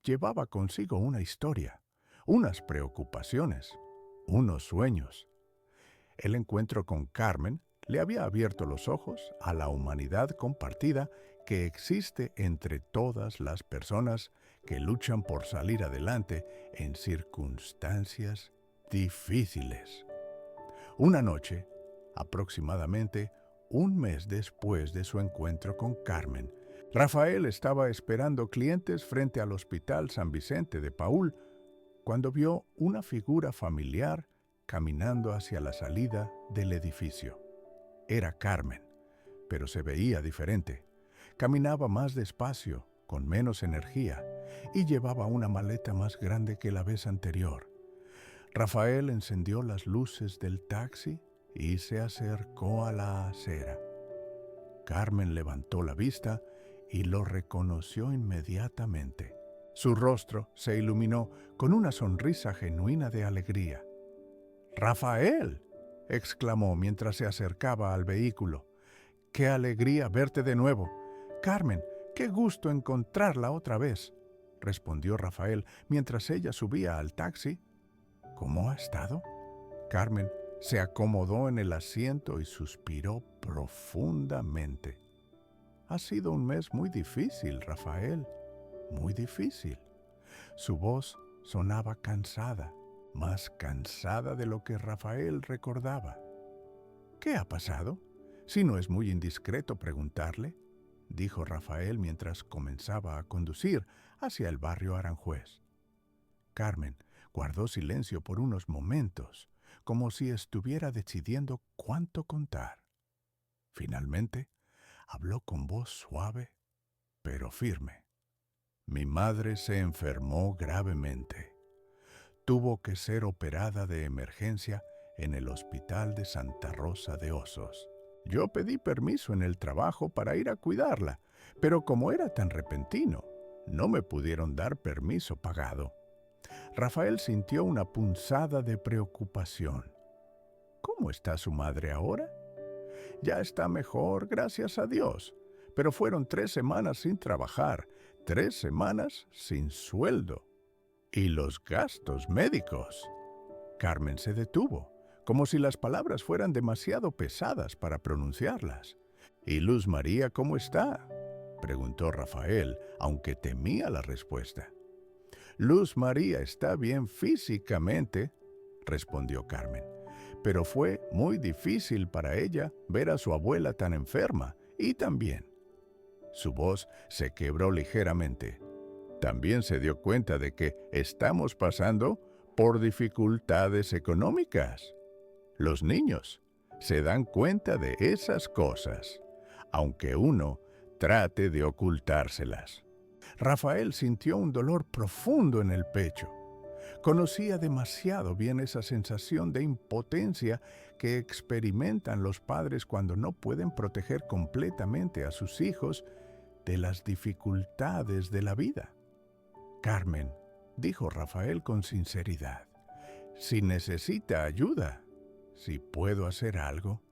llevaba consigo una historia, unas preocupaciones, unos sueños. El encuentro con Carmen le había abierto los ojos a la humanidad compartida que existe entre todas las personas que luchan por salir adelante en circunstancias difíciles. Una noche, aproximadamente un mes después de su encuentro con Carmen, Rafael estaba esperando clientes frente al Hospital San Vicente de Paúl cuando vio una figura familiar caminando hacia la salida del edificio. Era Carmen, pero se veía diferente. Caminaba más despacio, con menos energía, y llevaba una maleta más grande que la vez anterior. Rafael encendió las luces del taxi y se acercó a la acera. Carmen levantó la vista y lo reconoció inmediatamente. Su rostro se iluminó con una sonrisa genuina de alegría. ¡Rafael!, exclamó mientras se acercaba al vehículo. ¡Qué alegría verte de nuevo! Carmen, qué gusto encontrarla otra vez, respondió Rafael mientras ella subía al taxi. ¿Cómo ha estado? Carmen se acomodó en el asiento y suspiró profundamente. Ha sido un mes muy difícil, Rafael, muy difícil. Su voz sonaba cansada, más cansada de lo que Rafael recordaba. ¿Qué ha pasado? Si no es muy indiscreto preguntarle, dijo Rafael mientras comenzaba a conducir hacia el barrio Aranjuez. Carmen guardó silencio por unos momentos, como si estuviera decidiendo cuánto contar. Finalmente, habló con voz suave, pero firme. Mi madre se enfermó gravemente. Tuvo que ser operada de emergencia en el hospital de Santa Rosa de Osos. Yo pedí permiso en el trabajo para ir a cuidarla, pero como era tan repentino, no me pudieron dar permiso pagado. Rafael sintió una punzada de preocupación. ¿Cómo está su madre ahora? Ya está mejor, gracias a Dios, pero fueron 3 semanas sin trabajar, 3 semanas sin sueldo. ¿Y los gastos médicos? Carmen se detuvo, como si las palabras fueran demasiado pesadas para pronunciarlas. ¿Y Luz María cómo está?, preguntó Rafael, aunque temía la respuesta. Luz María está bien físicamente, respondió Carmen, pero fue muy difícil para ella ver a su abuela tan enferma, y también. Su voz se quebró ligeramente. También se dio cuenta de que estamos pasando por dificultades económicas. Los niños se dan cuenta de esas cosas, aunque uno trate de ocultárselas. Rafael sintió un dolor profundo en el pecho. Conocía demasiado bien esa sensación de impotencia que experimentan los padres cuando no pueden proteger completamente a sus hijos de las dificultades de la vida. Carmen, dijo Rafael con sinceridad, si necesita ayuda, si puedo hacer algo.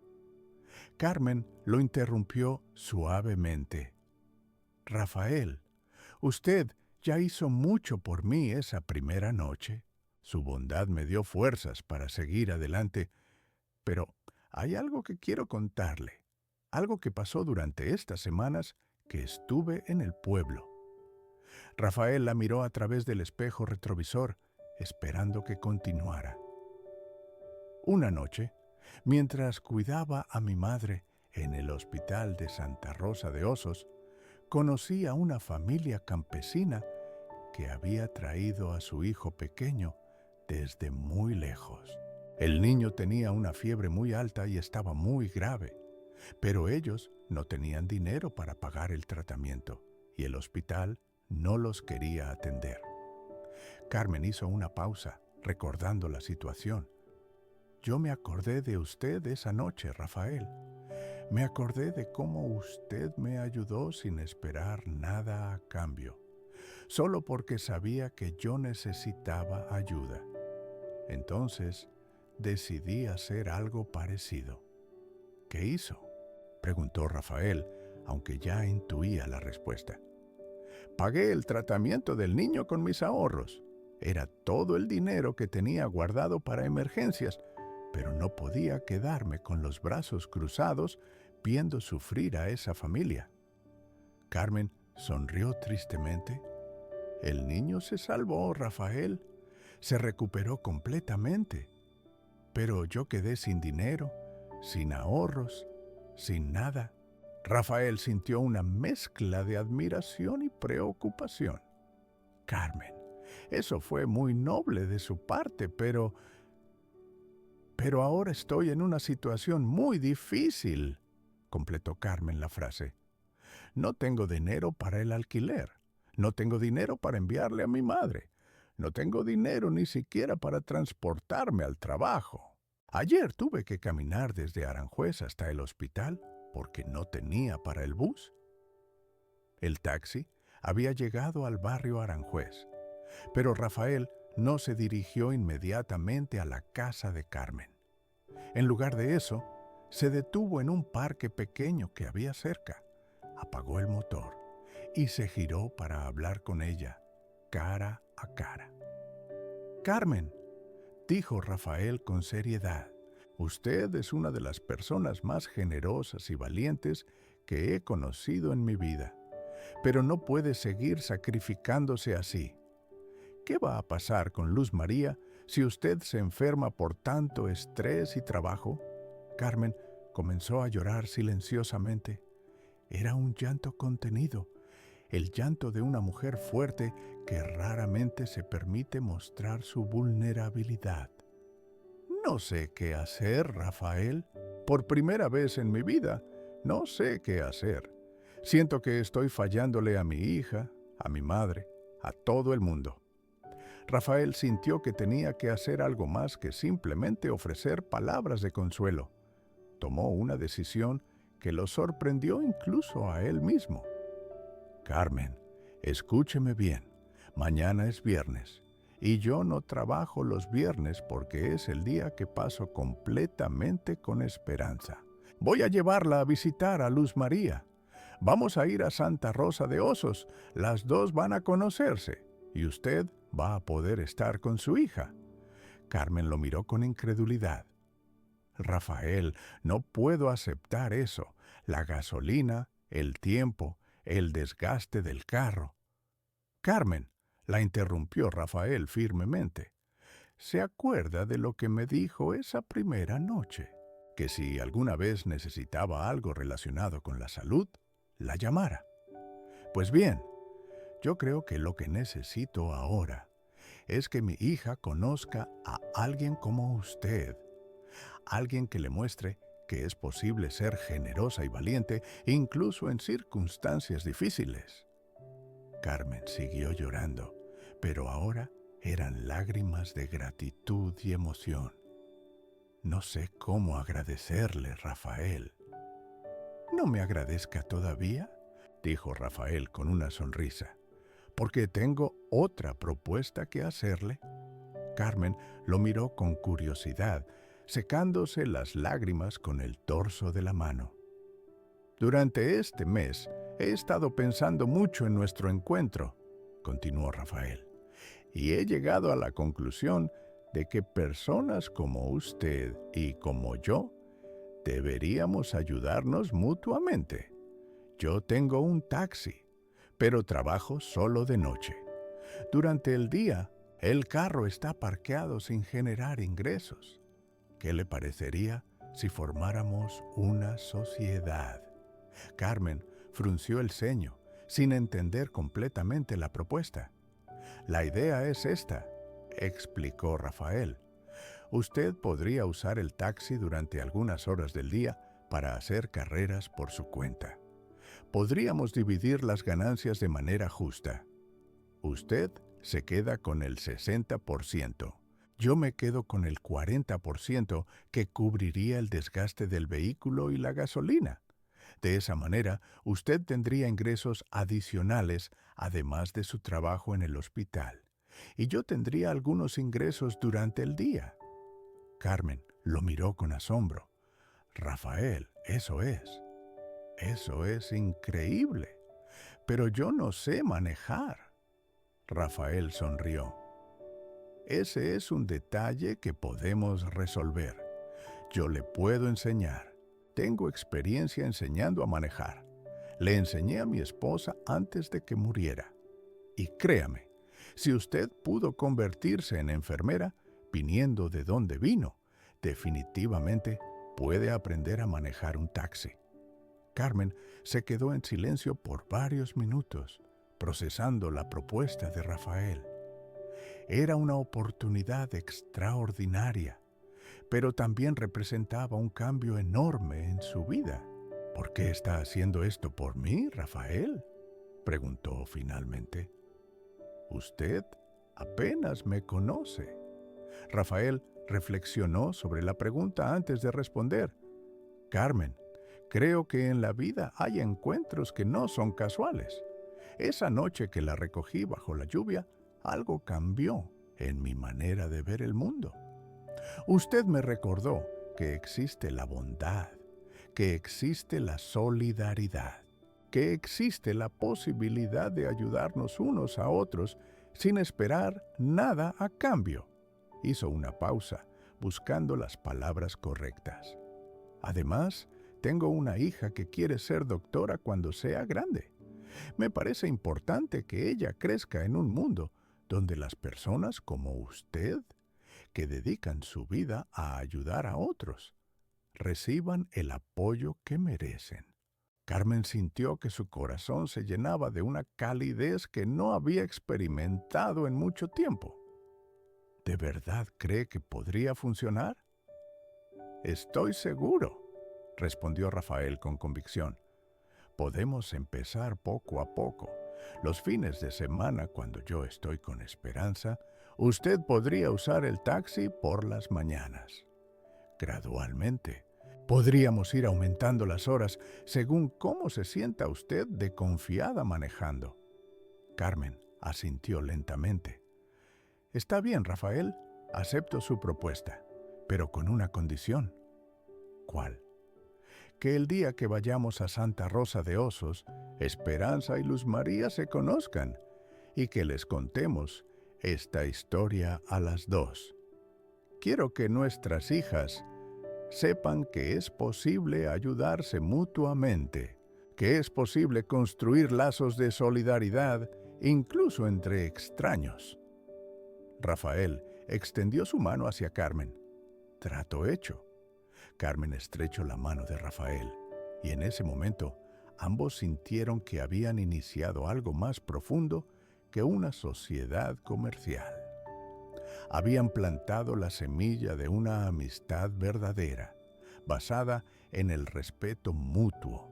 Carmen lo interrumpió suavemente. Rafael, usted ya hizo mucho por mí esa primera noche. Su bondad me dio fuerzas para seguir adelante, pero hay algo que quiero contarle, algo que pasó durante estas semanas que estuve en el pueblo. Rafael la miró a través del espejo retrovisor, esperando que continuara. Una noche, mientras cuidaba a mi madre en el hospital de Santa Rosa de Osos, conocí a una familia campesina que había traído a su hijo pequeño desde muy lejos. El niño tenía una fiebre muy alta y estaba muy grave, pero ellos no tenían dinero para pagar el tratamiento y el hospital no los quería atender. Carmen hizo una pausa, recordando la situación. Yo me acordé de usted esa noche, Rafael. Me acordé de cómo usted me ayudó sin esperar nada a cambio, solo porque sabía que yo necesitaba ayuda. Entonces, decidí hacer algo parecido. ¿Qué hizo?, preguntó Rafael, aunque ya intuía la respuesta. Pagué el tratamiento del niño con mis ahorros. Era todo el dinero que tenía guardado para emergencias, pero no podía quedarme con los brazos cruzados viendo sufrir a esa familia. Carmen sonrió tristemente. El niño se salvó, Rafael. Se recuperó completamente. Pero yo quedé sin dinero, sin ahorros, sin nada. Rafael sintió una mezcla de admiración y preocupación. Carmen, eso fue muy noble de su parte, pero ahora estoy en una situación muy difícil, completó Carmen la frase. No tengo dinero para el alquiler, no tengo dinero para enviarle a mi madre, no tengo dinero ni siquiera para transportarme al trabajo. Ayer tuve que caminar desde Aranjuez hasta el hospital porque no tenía para el bus. El taxi había llegado al barrio Aranjuez, pero Rafael no se dirigió inmediatamente a la casa de Carmen. En lugar de eso, se detuvo en un parque pequeño que había cerca, apagó el motor y se giró para hablar con ella, cara a cara. «Carmen», dijo Rafael con seriedad, «usted es una de las personas más generosas y valientes que he conocido en mi vida, pero no puede seguir sacrificándose así. ¿Qué va a pasar con Luz María si usted se enferma por tanto estrés y trabajo?» Carmen comenzó a llorar silenciosamente. Era un llanto contenido, el llanto de una mujer fuerte que raramente se permite mostrar su vulnerabilidad. «No sé qué hacer, Rafael. Por primera vez en mi vida, no sé qué hacer. Siento que estoy fallándole a mi hija, a mi madre, a todo el mundo». Rafael sintió que tenía que hacer algo más que simplemente ofrecer palabras de consuelo. Tomó una decisión que lo sorprendió incluso a él mismo. «Carmen, escúcheme bien. Mañana es viernes y yo no trabajo los viernes porque es el día que paso completamente con Esperanza. Voy a llevarla a visitar a Luz María. Vamos a ir a Santa Rosa de Osos. Las dos van a conocerse y usted va a poder estar con su hija». Carmen lo miró con incredulidad. «Rafael, no puedo aceptar eso. La gasolina, el tiempo, el desgaste del carro». «Carmen», la interrumpió Rafael firmemente, «¿se acuerda de lo que me dijo esa primera noche? Que si alguna vez necesitaba algo relacionado con la salud, la llamara. Pues bien, yo creo que lo que necesito ahora es que mi hija conozca a alguien como usted, alguien que le muestre que es posible ser generosa y valiente incluso en circunstancias difíciles». Carmen siguió llorando, pero ahora eran lágrimas de gratitud y emoción. «No sé cómo agradecerle, Rafael». «¿No me agradezca todavía?», dijo Rafael con una sonrisa, «porque tengo otra propuesta que hacerle». Carmen lo miró con curiosidad, secándose las lágrimas con el dorso de la mano. «Durante este mes he estado pensando mucho en nuestro encuentro», continuó Rafael, «y he llegado a la conclusión de que personas como usted y como yo deberíamos ayudarnos mutuamente. Yo tengo un taxi, pero trabajo solo de noche. Durante el día, el carro está parqueado sin generar ingresos. ¿Qué le parecería si formáramos una sociedad?» Carmen frunció el ceño, sin entender completamente la propuesta. «La idea es esta», explicó Rafael. «Usted podría usar el taxi durante algunas horas del día para hacer carreras por su cuenta. Podríamos dividir las ganancias de manera justa. Usted se queda con el 60%. Yo me quedo con el 40% que cubriría el desgaste del vehículo y la gasolina. De esa manera, usted tendría ingresos adicionales además de su trabajo en el hospital. Y yo tendría algunos ingresos durante el día». Carmen lo miró con asombro. «Rafael, eso es increíble. Pero yo no sé manejar». Rafael sonrió. «Ese es un detalle que podemos resolver. Yo le puedo enseñar. Tengo experiencia enseñando a manejar. Le enseñé a mi esposa antes de que muriera. Y créame, si usted pudo convertirse en enfermera, viniendo de donde vino, definitivamente puede aprender a manejar un taxi». Carmen se quedó en silencio por varios minutos, procesando la propuesta de Rafael. Era una oportunidad extraordinaria, pero también representaba un cambio enorme en su vida. «¿Por qué está haciendo esto por mí, Rafael?», preguntó finalmente. «Usted apenas me conoce». Rafael reflexionó sobre la pregunta antes de responder. «Carmen, Creo que en la vida hay encuentros que no son casuales. Esa noche que la recogí bajo la lluvia, algo cambió en mi manera de ver el mundo. Usted me recordó que existe la bondad, que existe la solidaridad, que existe la posibilidad de ayudarnos unos a otros sin esperar nada a cambio. Hizo una pausa, buscando las palabras correctas. Además, tengo una hija que quiere ser doctora cuando sea grande. Me parece importante que ella crezca en un mundo donde las personas como usted, que dedican su vida a ayudar a otros, reciban el apoyo que merecen. Carmen sintió que su corazón se llenaba de una calidez que no había experimentado en mucho tiempo. ¿De verdad cree que podría funcionar? Estoy seguro, respondió Rafael con convicción. Podemos empezar poco a poco. Los fines de semana, cuando yo estoy con Esperanza, usted podría usar el taxi por las mañanas. Gradualmente, podríamos ir aumentando las horas según cómo se sienta usted de confiada manejando. Carmen asintió lentamente. Está bien, Rafael, acepto su propuesta, pero con una condición. ¿Cuál? Que el día que vayamos a Santa Rosa de Osos, Esperanza y Luz María se conozcan y que les contemos esta historia a las dos. Quiero que nuestras hijas sepan que es posible ayudarse mutuamente, que es posible construir lazos de solidaridad incluso entre extraños. Rafael extendió su mano hacia Carmen. Trato hecho. Carmen estrechó la mano de Rafael, y en ese momento ambos sintieron que habían iniciado algo más profundo que una sociedad comercial. Habían plantado la semilla de una amistad verdadera, basada en el respeto mutuo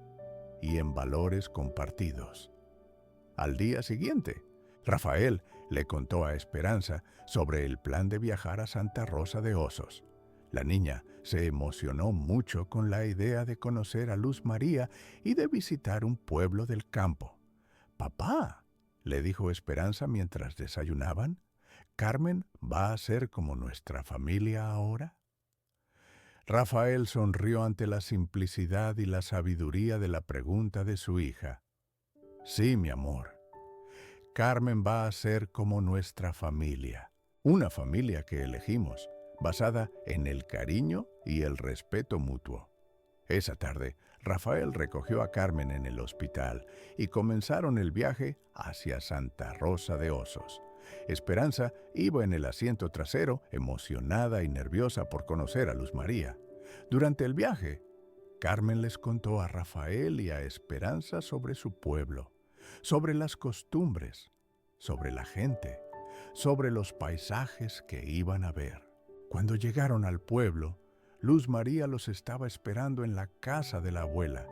y en valores compartidos. Al día siguiente, Rafael le contó a Esperanza sobre el plan de viajar a Santa Rosa de Osos. La niña se emocionó mucho con la idea de conocer a Luz María y de visitar un pueblo del campo. «Papá», le dijo Esperanza mientras desayunaban, «¿Carmen va a ser como nuestra familia ahora?» Rafael sonrió ante la simplicidad y la sabiduría de la pregunta de su hija. «Sí, mi amor. Carmen va a ser como nuestra familia, una familia que elegimos, basada en el cariño y el respeto mutuo». Esa tarde, Rafael recogió a Carmen en el hospital y comenzaron el viaje hacia Santa Rosa de Osos. Esperanza iba en el asiento trasero, emocionada y nerviosa por conocer a Luz María. Durante el viaje, Carmen les contó a Rafael y a Esperanza sobre su pueblo, sobre las costumbres, sobre la gente, sobre los paisajes que iban a ver. Cuando llegaron al pueblo, Luz María los estaba esperando en la casa de la abuela,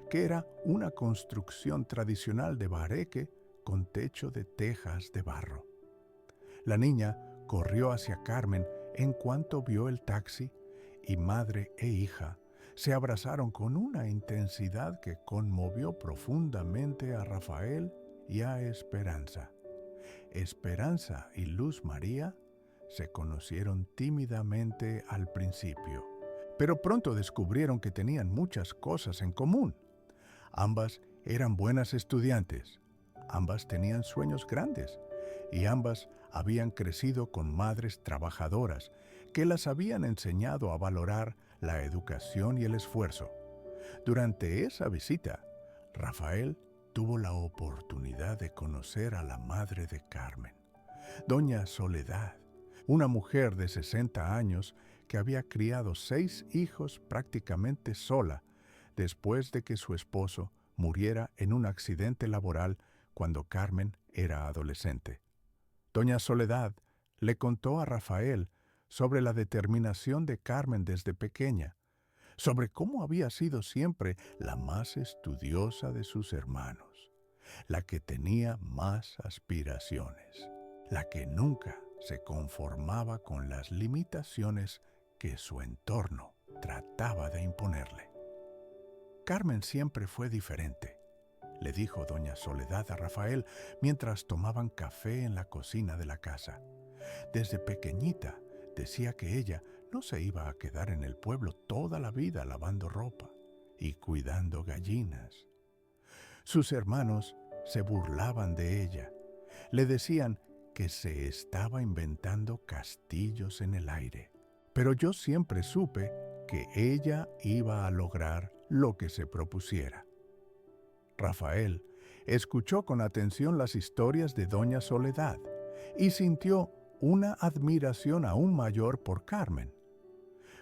que era una construcción tradicional de bareque con techo de tejas de barro. La niña corrió hacia Carmen en cuanto vio el taxi y madre e hija se abrazaron con una intensidad que conmovió profundamente a Rafael y a Esperanza. Esperanza y Luz María se conocieron tímidamente al principio, pero pronto descubrieron que tenían muchas cosas en común. Ambas eran buenas estudiantes, ambas tenían sueños grandes y ambas habían crecido con madres trabajadoras que las habían enseñado a valorar la educación y el esfuerzo. Durante esa visita, Rafael tuvo la oportunidad de conocer a la madre de Carmen, doña Soledad, una mujer de 60 años que había criado 6 hijos prácticamente sola después de que su esposo muriera en un accidente laboral cuando Carmen era adolescente. Doña Soledad le contó a Rafael sobre la determinación de Carmen desde pequeña, sobre cómo había sido siempre la más estudiosa de sus hermanos, la que tenía más aspiraciones, la que nunca se conformaba con las limitaciones que su entorno trataba de imponerle. Carmen siempre fue diferente, le dijo doña Soledad a Rafael mientras tomaban café en la cocina de la casa. Desde pequeñita decía que ella no se iba a quedar en el pueblo toda la vida lavando ropa y cuidando gallinas. Sus hermanos se burlaban de ella. Le decían que se estaba inventando castillos en el aire. Pero yo siempre supe que ella iba a lograr lo que se propusiera. Rafael escuchó con atención las historias de doña Soledad y sintió una admiración aún mayor por Carmen.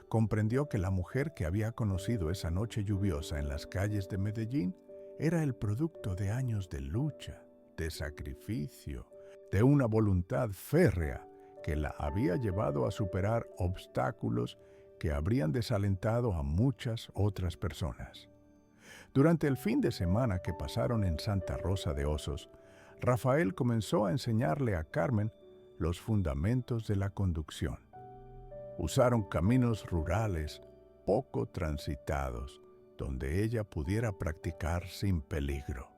Comprendió que la mujer que había conocido esa noche lluviosa en las calles de Medellín era el producto de años de lucha, de sacrificio, de una voluntad férrea que la había llevado a superar obstáculos que habrían desalentado a muchas otras personas. Durante el fin de semana que pasaron en Santa Rosa de Osos, Rafael comenzó a enseñarle a Carmen los fundamentos de la conducción. Usaron caminos rurales poco transitados, donde ella pudiera practicar sin peligro.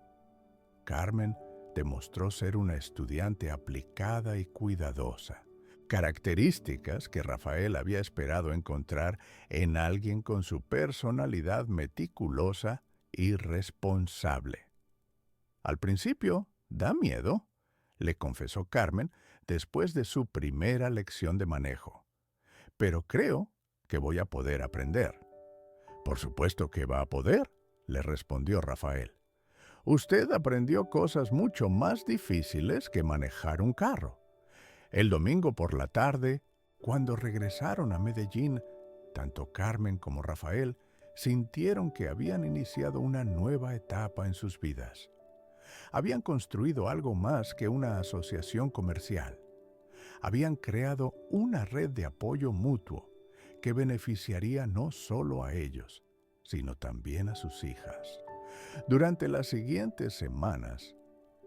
Carmen demostró ser una estudiante aplicada y cuidadosa, características que Rafael había esperado encontrar en alguien con su personalidad meticulosa y responsable. Al principio, da miedo, le confesó Carmen después de su primera lección de manejo. Pero creo que voy a poder aprender. Por supuesto que va a poder, le respondió Rafael. Usted aprendió cosas mucho más difíciles que manejar un carro. El domingo por la tarde, cuando regresaron a Medellín, tanto Carmen como Rafael sintieron que habían iniciado una nueva etapa en sus vidas. Habían construido algo más que una asociación comercial. Habían creado una red de apoyo mutuo que beneficiaría no solo a ellos, sino también a sus hijas. Durante las siguientes semanas,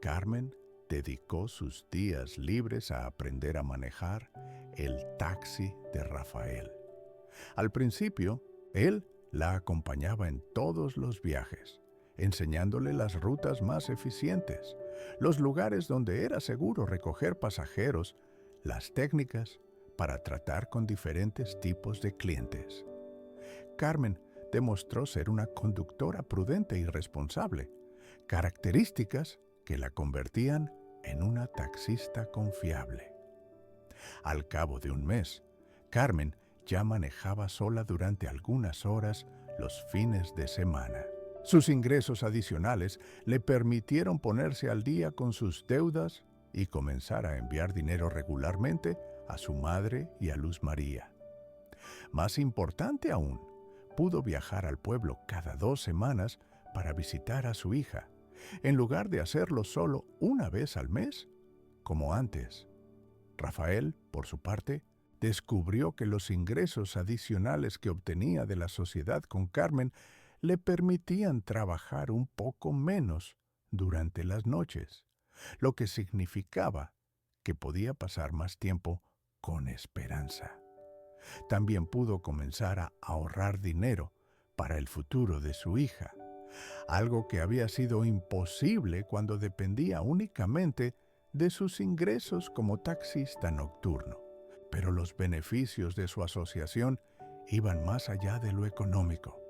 Carmen dedicó sus días libres a aprender a manejar el taxi de Rafael. Al principio, él la acompañaba en todos los viajes, enseñándole las rutas más eficientes, los lugares donde era seguro recoger pasajeros, las técnicas para tratar con diferentes tipos de clientes. Carmen demostró ser una conductora prudente y responsable, características que la convertían en una taxista confiable. Al cabo de un mes, Carmen ya manejaba sola durante algunas horas los fines de semana. Sus ingresos adicionales le permitieron ponerse al día con sus deudas y comenzar a enviar dinero regularmente a su madre y a Luz María. Más importante aún, pudo viajar al pueblo cada 2 semanas para visitar a su hija, en lugar de hacerlo solo una vez al mes, como antes. Rafael, por su parte, descubrió que los ingresos adicionales que obtenía de la sociedad con Carmen le permitían trabajar un poco menos durante las noches, lo que significaba que podía pasar más tiempo con Esperanza. También pudo comenzar a ahorrar dinero para el futuro de su hija, algo que había sido imposible cuando dependía únicamente de sus ingresos como taxista nocturno. Pero los beneficios de su asociación iban más allá de lo económico.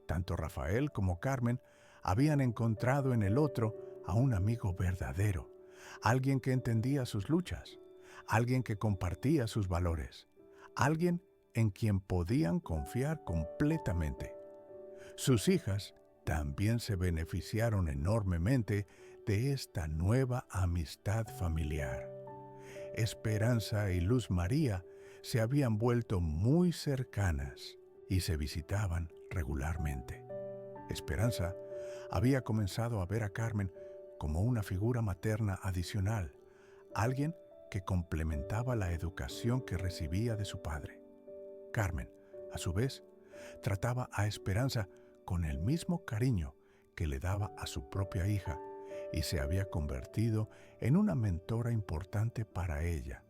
Tanto Rafael como Carmen habían encontrado en el otro a un amigo verdadero, alguien que entendía sus luchas, alguien que compartía sus valores, alguien en quien podían confiar completamente. Sus hijas también se beneficiaron enormemente de esta nueva amistad familiar. Esperanza y Luz María se habían vuelto muy cercanas y se visitaban regularmente. Esperanza había comenzado a ver a Carmen como una figura materna adicional, alguien que complementaba la educación que recibía de su padre. Carmen, a su vez, trataba a Esperanza con el mismo cariño que le daba a su propia hija y se había convertido en una mentora importante para ella,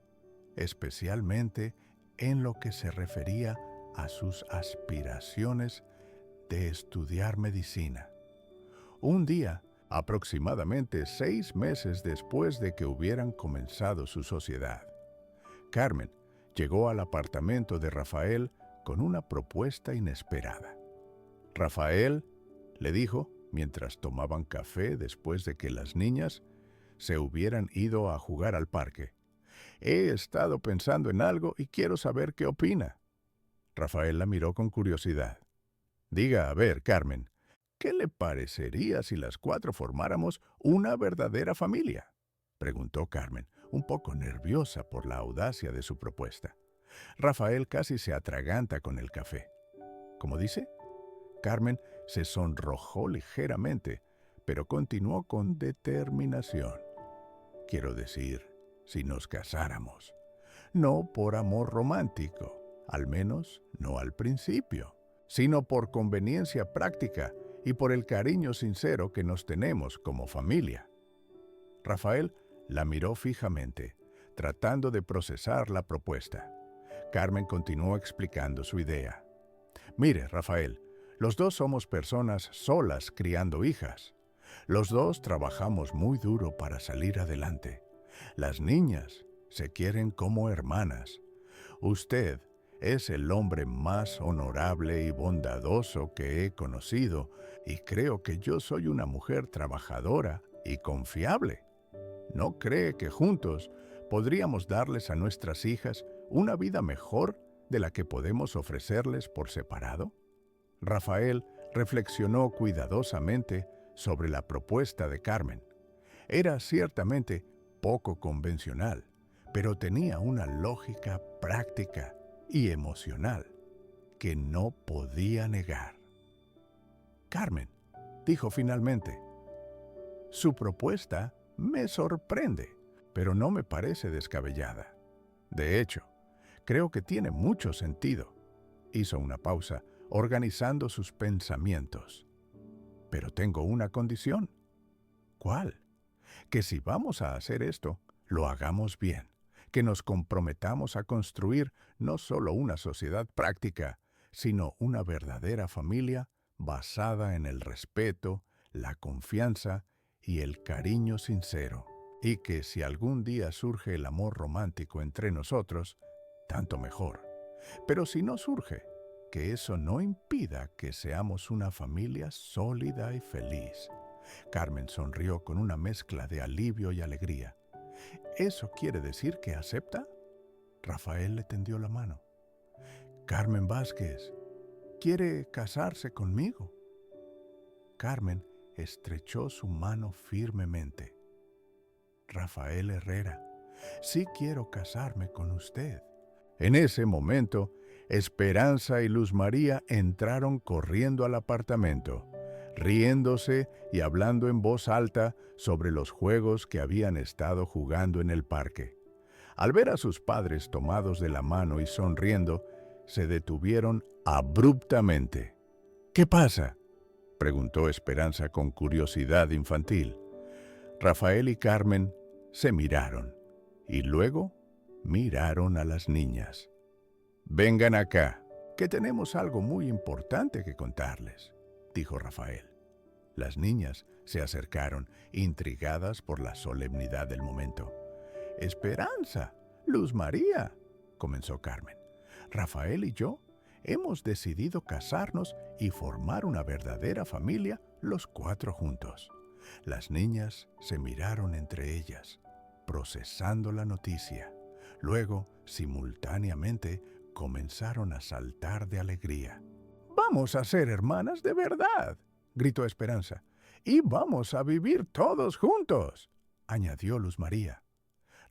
especialmente en lo que se refería a sus aspiraciones de estudiar medicina. Un día, aproximadamente 6 meses después de que hubieran comenzado su sociedad, Carmen llegó al apartamento de Rafael con una propuesta inesperada. Rafael le dijo, mientras tomaban café después de que las niñas se hubieran ido a jugar al parque: «He estado pensando en algo y quiero saber qué opina». Rafael la miró con curiosidad. «Diga, a ver, Carmen, ¿qué le parecería si las 4 formáramos una verdadera familia?», preguntó Carmen, un poco nerviosa por la audacia de su propuesta. Rafael casi se atraganta con el café. ¿Cómo dice? Carmen se sonrojó ligeramente, pero continuó con determinación. «Quiero decir, si nos casáramos. No por amor romántico, al menos no al principio, sino por conveniencia práctica y por el cariño sincero que nos tenemos como familia». Rafael la miró fijamente, tratando de procesar la propuesta. Carmen continuó explicando su idea. «Mire, Rafael, los dos somos personas solas criando hijas. Los dos trabajamos muy duro para salir adelante. Las niñas se quieren como hermanas. Usted es el hombre más honorable y bondadoso que he conocido, y creo que yo soy una mujer trabajadora y confiable. ¿No cree que juntos podríamos darles a nuestras hijas una vida mejor de la que podemos ofrecerles por separado?» Rafael reflexionó cuidadosamente sobre la propuesta de Carmen. Era ciertamente poco convencional, pero tenía una lógica práctica y emocional que no podía negar. «Carmen», dijo finalmente, «su propuesta me sorprende, pero no me parece descabellada. De hecho, creo que tiene mucho sentido». Hizo una pausa, organizando sus pensamientos. «Pero tengo una condición». «¿Cuál?». «Que si vamos a hacer esto, lo hagamos bien, que nos comprometamos a construir no solo una sociedad práctica, sino una verdadera familia basada en el respeto, la confianza y el cariño sincero, y que si algún día surge el amor romántico entre nosotros, tanto mejor. Pero si no surge, que eso no impida que seamos una familia sólida y feliz». Carmen sonrió con una mezcla de alivio y alegría. «¿Eso quiere decir que acepta?». Rafael le tendió la mano. «Carmen Vázquez, ¿quiere casarse conmigo?». Carmen estrechó su mano firmemente. «Rafael Herrera, sí quiero casarme con usted». En ese momento, Esperanza y Luz María entraron corriendo al apartamento, riéndose y hablando en voz alta sobre los juegos que habían estado jugando en el parque. Al ver a sus padres tomados de la mano y sonriendo, se detuvieron abruptamente. «¿Qué pasa?», preguntó Esperanza con curiosidad infantil. Rafael y Carmen se miraron y luego miraron a las niñas. «Vengan acá, que tenemos algo muy importante que contarles», dijo Rafael. Las niñas se acercaron, intrigadas por la solemnidad del momento. «Esperanza, Luz María», comenzó Carmen, «Rafael y yo hemos decidido casarnos y formar una verdadera familia los 4 juntos». Las niñas se miraron entre ellas, procesando la noticia. Luego, simultáneamente, comenzaron a saltar de alegría. «Vamos a ser hermanas de verdad», gritó Esperanza. «Y vamos a vivir todos juntos», añadió Luz María.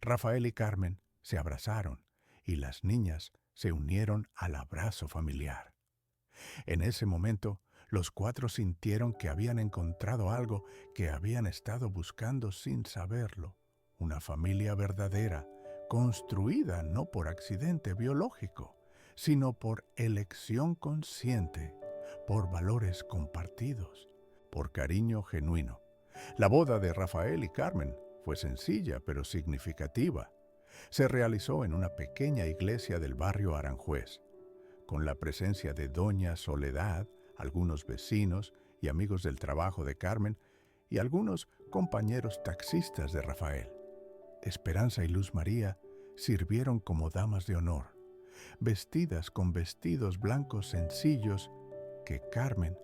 Rafael y Carmen se abrazaron y las niñas se unieron al abrazo familiar. En ese momento, los 4 sintieron que habían encontrado algo que habían estado buscando sin saberlo: una familia verdadera, construida no por accidente biológico, sino por elección consciente, por valores compartidos, por cariño genuino. La boda de Rafael y Carmen fue sencilla pero significativa. Se realizó en una pequeña iglesia del barrio Aranjuez, con la presencia de Doña Soledad, algunos vecinos y amigos del trabajo de Carmen y algunos compañeros taxistas de Rafael. Esperanza y Luz María sirvieron como damas de honor, vestidas con vestidos blancos sencillos que Carmen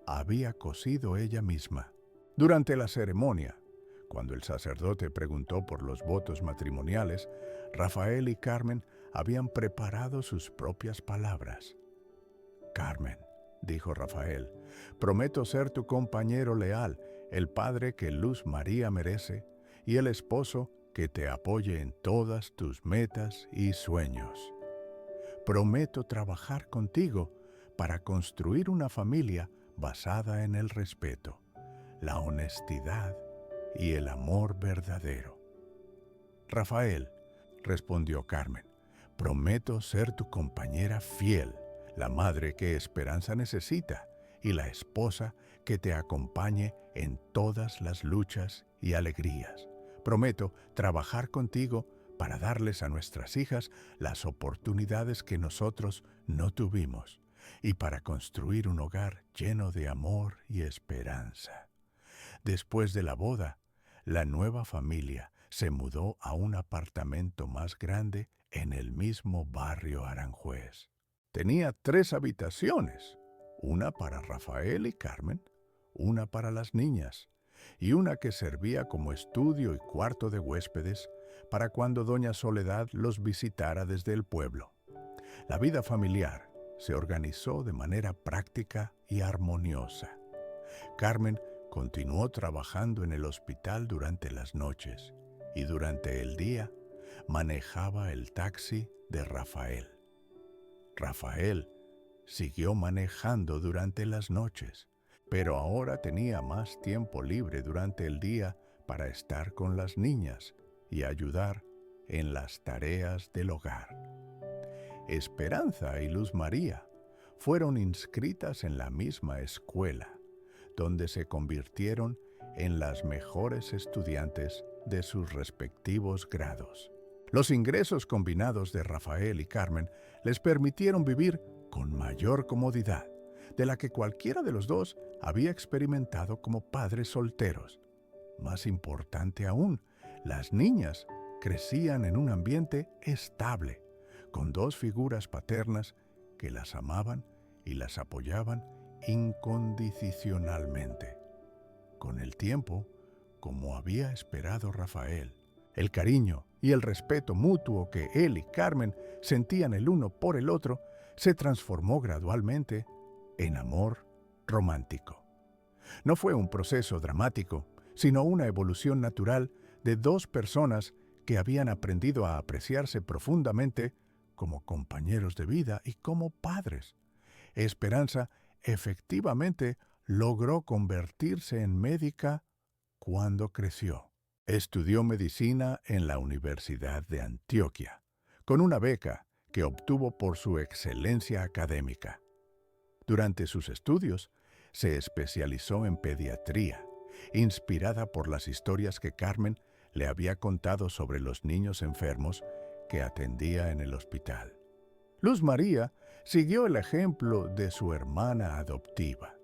había cosido ella misma. Durante la ceremonia, cuando el sacerdote preguntó por los votos matrimoniales, Rafael y Carmen habían preparado sus propias palabras. «Carmen», dijo Rafael, «prometo ser tu compañero leal, el padre que Luz María merece y el esposo que te apoye en todas tus metas y sueños. Prometo trabajar contigo para construir una familia basada en el respeto, la honestidad y el amor verdadero». «Rafael», respondió Carmen, «prometo ser tu compañera fiel, la madre que Esperanza necesita y la esposa que te acompañe en todas las luchas y alegrías. Prometo trabajar contigo para darles a nuestras hijas las oportunidades que nosotros no tuvimos y para construir un hogar lleno de amor y esperanza». Después de la boda, la nueva familia se mudó a un apartamento más grande en el mismo barrio Aranjuez. Tenía 3 habitaciones, una para Rafael y Carmen, una para las niñas y una que servía como estudio y cuarto de huéspedes para cuando doña Soledad los visitara desde el pueblo. La vida familiar se organizó de manera práctica y armoniosa. Carmen continuó trabajando en el hospital durante las noches y durante el día manejaba el taxi de Rafael. Rafael siguió manejando durante las noches, pero ahora tenía más tiempo libre durante el día para estar con las niñas y ayudar en las tareas del hogar. Esperanza y Luz María fueron inscritas en la misma escuela, donde se convirtieron en las mejores estudiantes de sus respectivos grados. Los ingresos combinados de Rafael y Carmen les permitieron vivir con mayor comodidad, de la que cualquiera de los dos había experimentado como padres solteros. Más importante aún, las niñas crecían en un ambiente estable, con 2 figuras paternas que las amaban y las apoyaban incondicionalmente. Con el tiempo, como había esperado Rafael, el cariño y el respeto mutuo que él y Carmen sentían el uno por el otro se transformó gradualmente en amor romántico. No fue un proceso dramático, sino una evolución natural de 2 personas que habían aprendido a apreciarse profundamente como compañeros de vida y como padres. Esperanza efectivamente logró convertirse en médica cuando creció. Estudió medicina en la Universidad de Antioquia, con una beca que obtuvo por su excelencia académica. Durante sus estudios, se especializó en pediatría, inspirada por las historias que Carmen le había contado sobre los niños enfermos que atendía en el hospital. Luz María siguió el ejemplo de su hermana adoptiva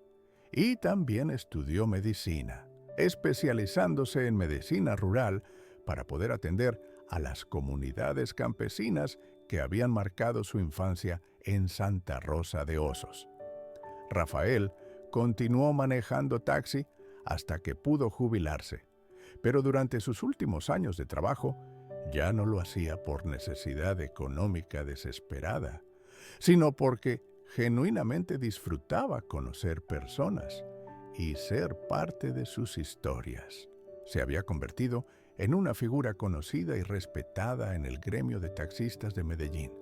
y también estudió medicina, especializándose en medicina rural para poder atender a las comunidades campesinas que habían marcado su infancia en Santa Rosa de Osos. Rafael continuó manejando taxi hasta que pudo jubilarse, pero durante sus últimos años de trabajo ya no lo hacía por necesidad económica desesperada, sino porque genuinamente disfrutaba conocer personas y ser parte de sus historias. Se había convertido en una figura conocida y respetada en el gremio de taxistas de Medellín,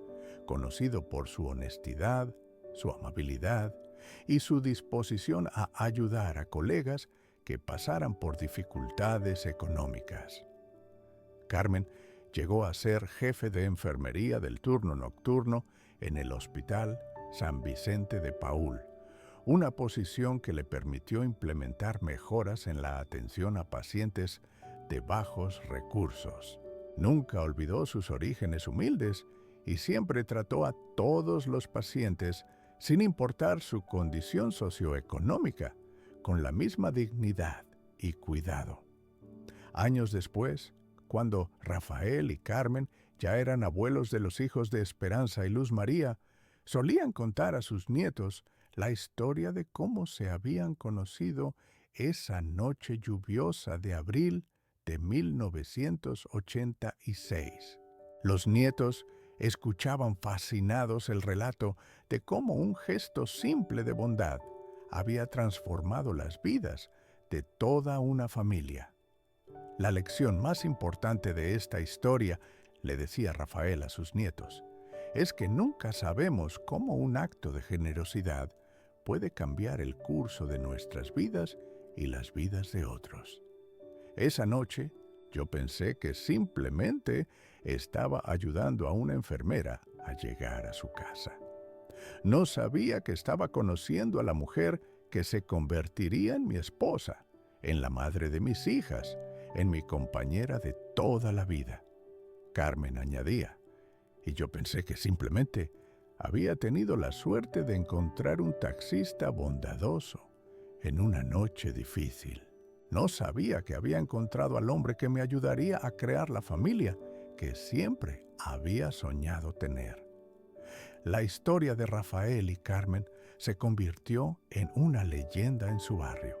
conocido por su honestidad, su amabilidad y su disposición a ayudar a colegas que pasaran por dificultades económicas. Carmen llegó a ser jefe de enfermería del turno nocturno en el Hospital San Vicente de Paúl, una posición que le permitió implementar mejoras en la atención a pacientes de bajos recursos. Nunca olvidó sus orígenes humildes y siempre trató a todos los pacientes sin importar su condición socioeconómica, con la misma dignidad y cuidado. Años después, cuando Rafael y Carmen ya eran abuelos de los hijos de Esperanza y Luz María, solían contar a sus nietos la historia de cómo se habían conocido esa noche lluviosa de abril de 1986. Los nietos escuchaban fascinados el relato de cómo un gesto simple de bondad había transformado las vidas de toda una familia. La lección más importante de esta historia, le decía Rafael a sus nietos, es que nunca sabemos cómo un acto de generosidad puede cambiar el curso de nuestras vidas y las vidas de otros. Esa noche, yo pensé que simplemente estaba ayudando a una enfermera a llegar a su casa. No sabía que estaba conociendo a la mujer que se convertiría en mi esposa, en la madre de mis hijas, en mi compañera de toda la vida. Carmen añadía, y yo pensé que simplemente había tenido la suerte de encontrar un taxista bondadoso en una noche difícil. No sabía que había encontrado al hombre que me ayudaría a crear la familia que siempre había soñado tener. La historia de Rafael y Carmen se convirtió en una leyenda en su barrio.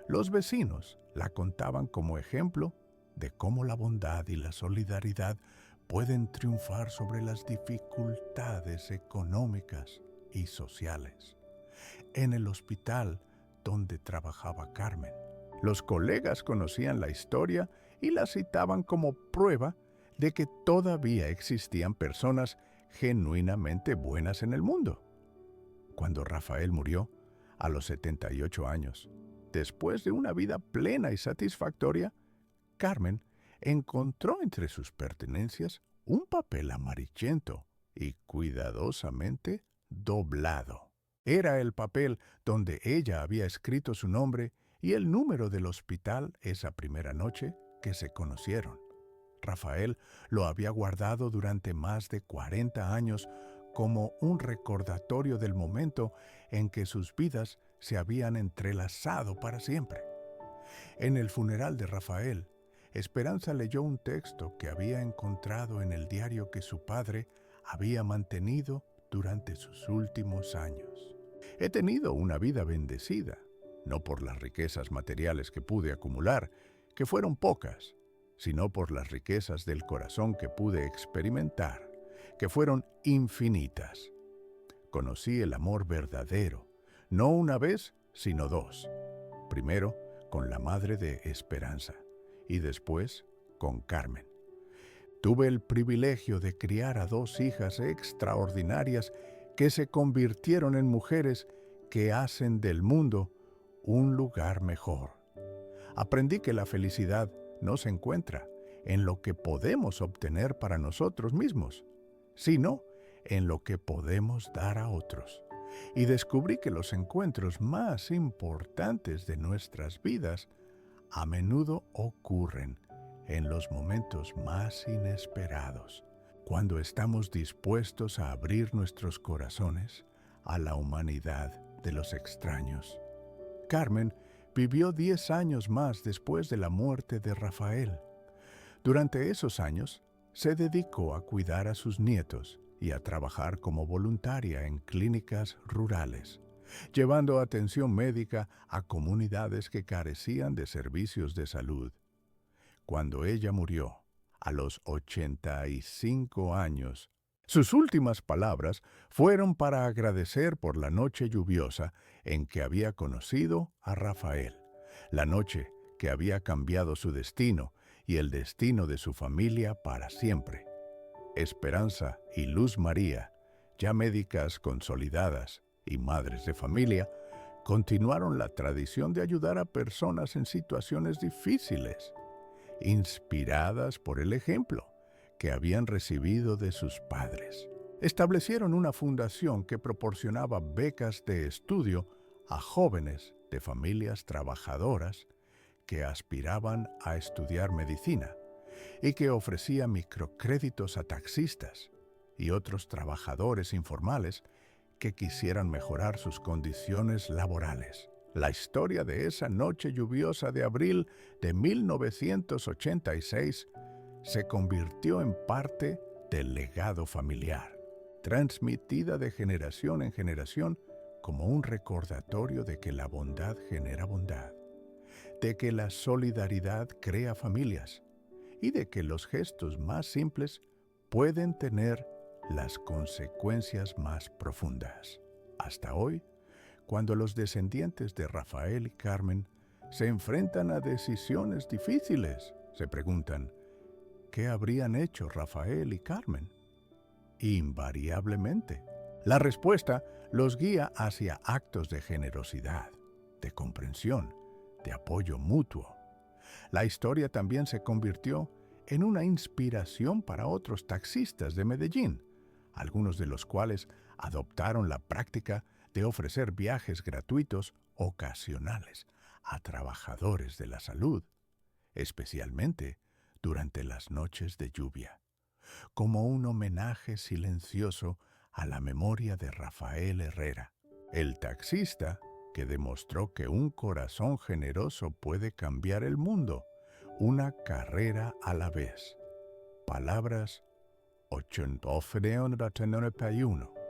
Los vecinos la contaban como ejemplo de cómo la bondad y la solidaridad pueden triunfar sobre las dificultades económicas y sociales. En el hospital donde trabajaba Carmen, los colegas conocían la historia y la citaban como prueba de que todavía existían personas genuinamente buenas en el mundo. Cuando Rafael murió, a los 78 años, después de una vida plena y satisfactoria, Carmen encontró entre sus pertenencias un papel amarillento y cuidadosamente doblado. Era el papel donde ella había escrito su nombre y el número del hospital esa primera noche que se conocieron. Rafael lo había guardado durante más de 40 años como un recordatorio del momento en que sus vidas se habían entrelazado para siempre. En el funeral de Rafael, Esperanza leyó un texto que había encontrado en el diario que su padre había mantenido durante sus últimos años. He tenido una vida bendecida, no por las riquezas materiales que pude acumular, que fueron pocas, sino por las riquezas del corazón que pude experimentar, que fueron infinitas. Conocí el amor verdadero, no una vez, sino dos. Primero, con la madre de Esperanza, y después con Carmen. Tuve el privilegio de criar a dos hijas extraordinarias que se convirtieron en mujeres que hacen del mundo un lugar mejor. Aprendí que la felicidad no se encuentra en lo que podemos obtener para nosotros mismos, sino en lo que podemos dar a otros. Y descubrí que los encuentros más importantes de nuestras vidas a menudo ocurren en los momentos más inesperados, cuando estamos dispuestos a abrir nuestros corazones a la humanidad de los extraños. Carmen vivió 10 años más después de la muerte de Rafael. Durante esos años, se dedicó a cuidar a sus nietos y a trabajar como voluntaria en clínicas rurales, llevando atención médica a comunidades que carecían de servicios de salud. Cuando ella murió, a los 85 años, sus últimas palabras fueron para agradecer por la noche lluviosa en que había conocido a Rafael, la noche que había cambiado su destino y el destino de su familia para siempre. Esperanza y Luz María, ya médicas consolidadas y madres de familia, continuaron la tradición de ayudar a personas en situaciones difíciles, inspiradas por el ejemplo que habían recibido de sus padres. Establecieron una fundación que proporcionaba becas de estudio a jóvenes de familias trabajadoras que aspiraban a estudiar medicina y que ofrecía microcréditos a taxistas y otros trabajadores informales que quisieran mejorar sus condiciones laborales. La historia de esa noche lluviosa de abril de 1986 se convirtió en parte del legado familiar, transmitida de generación en generación como un recordatorio de que la bondad genera bondad, de que la solidaridad crea familias y de que los gestos más simples pueden tener las consecuencias más profundas. Hasta hoy, cuando los descendientes de Rafael y Carmen se enfrentan a decisiones difíciles, se preguntan, ¿qué habrían hecho Rafael y Carmen? Invariablemente, la respuesta los guía hacia actos de generosidad, de comprensión, de apoyo mutuo. La historia también se convirtió en una inspiración para otros taxistas de Medellín, algunos de los cuales adoptaron la práctica de ofrecer viajes gratuitos ocasionales a trabajadores de la salud, especialmente durante las noches de lluvia, como un homenaje silencioso a la memoria de Rafael Herrera, el taxista que demostró que un corazón generoso puede cambiar el mundo, una carrera a la vez. Palabras 891.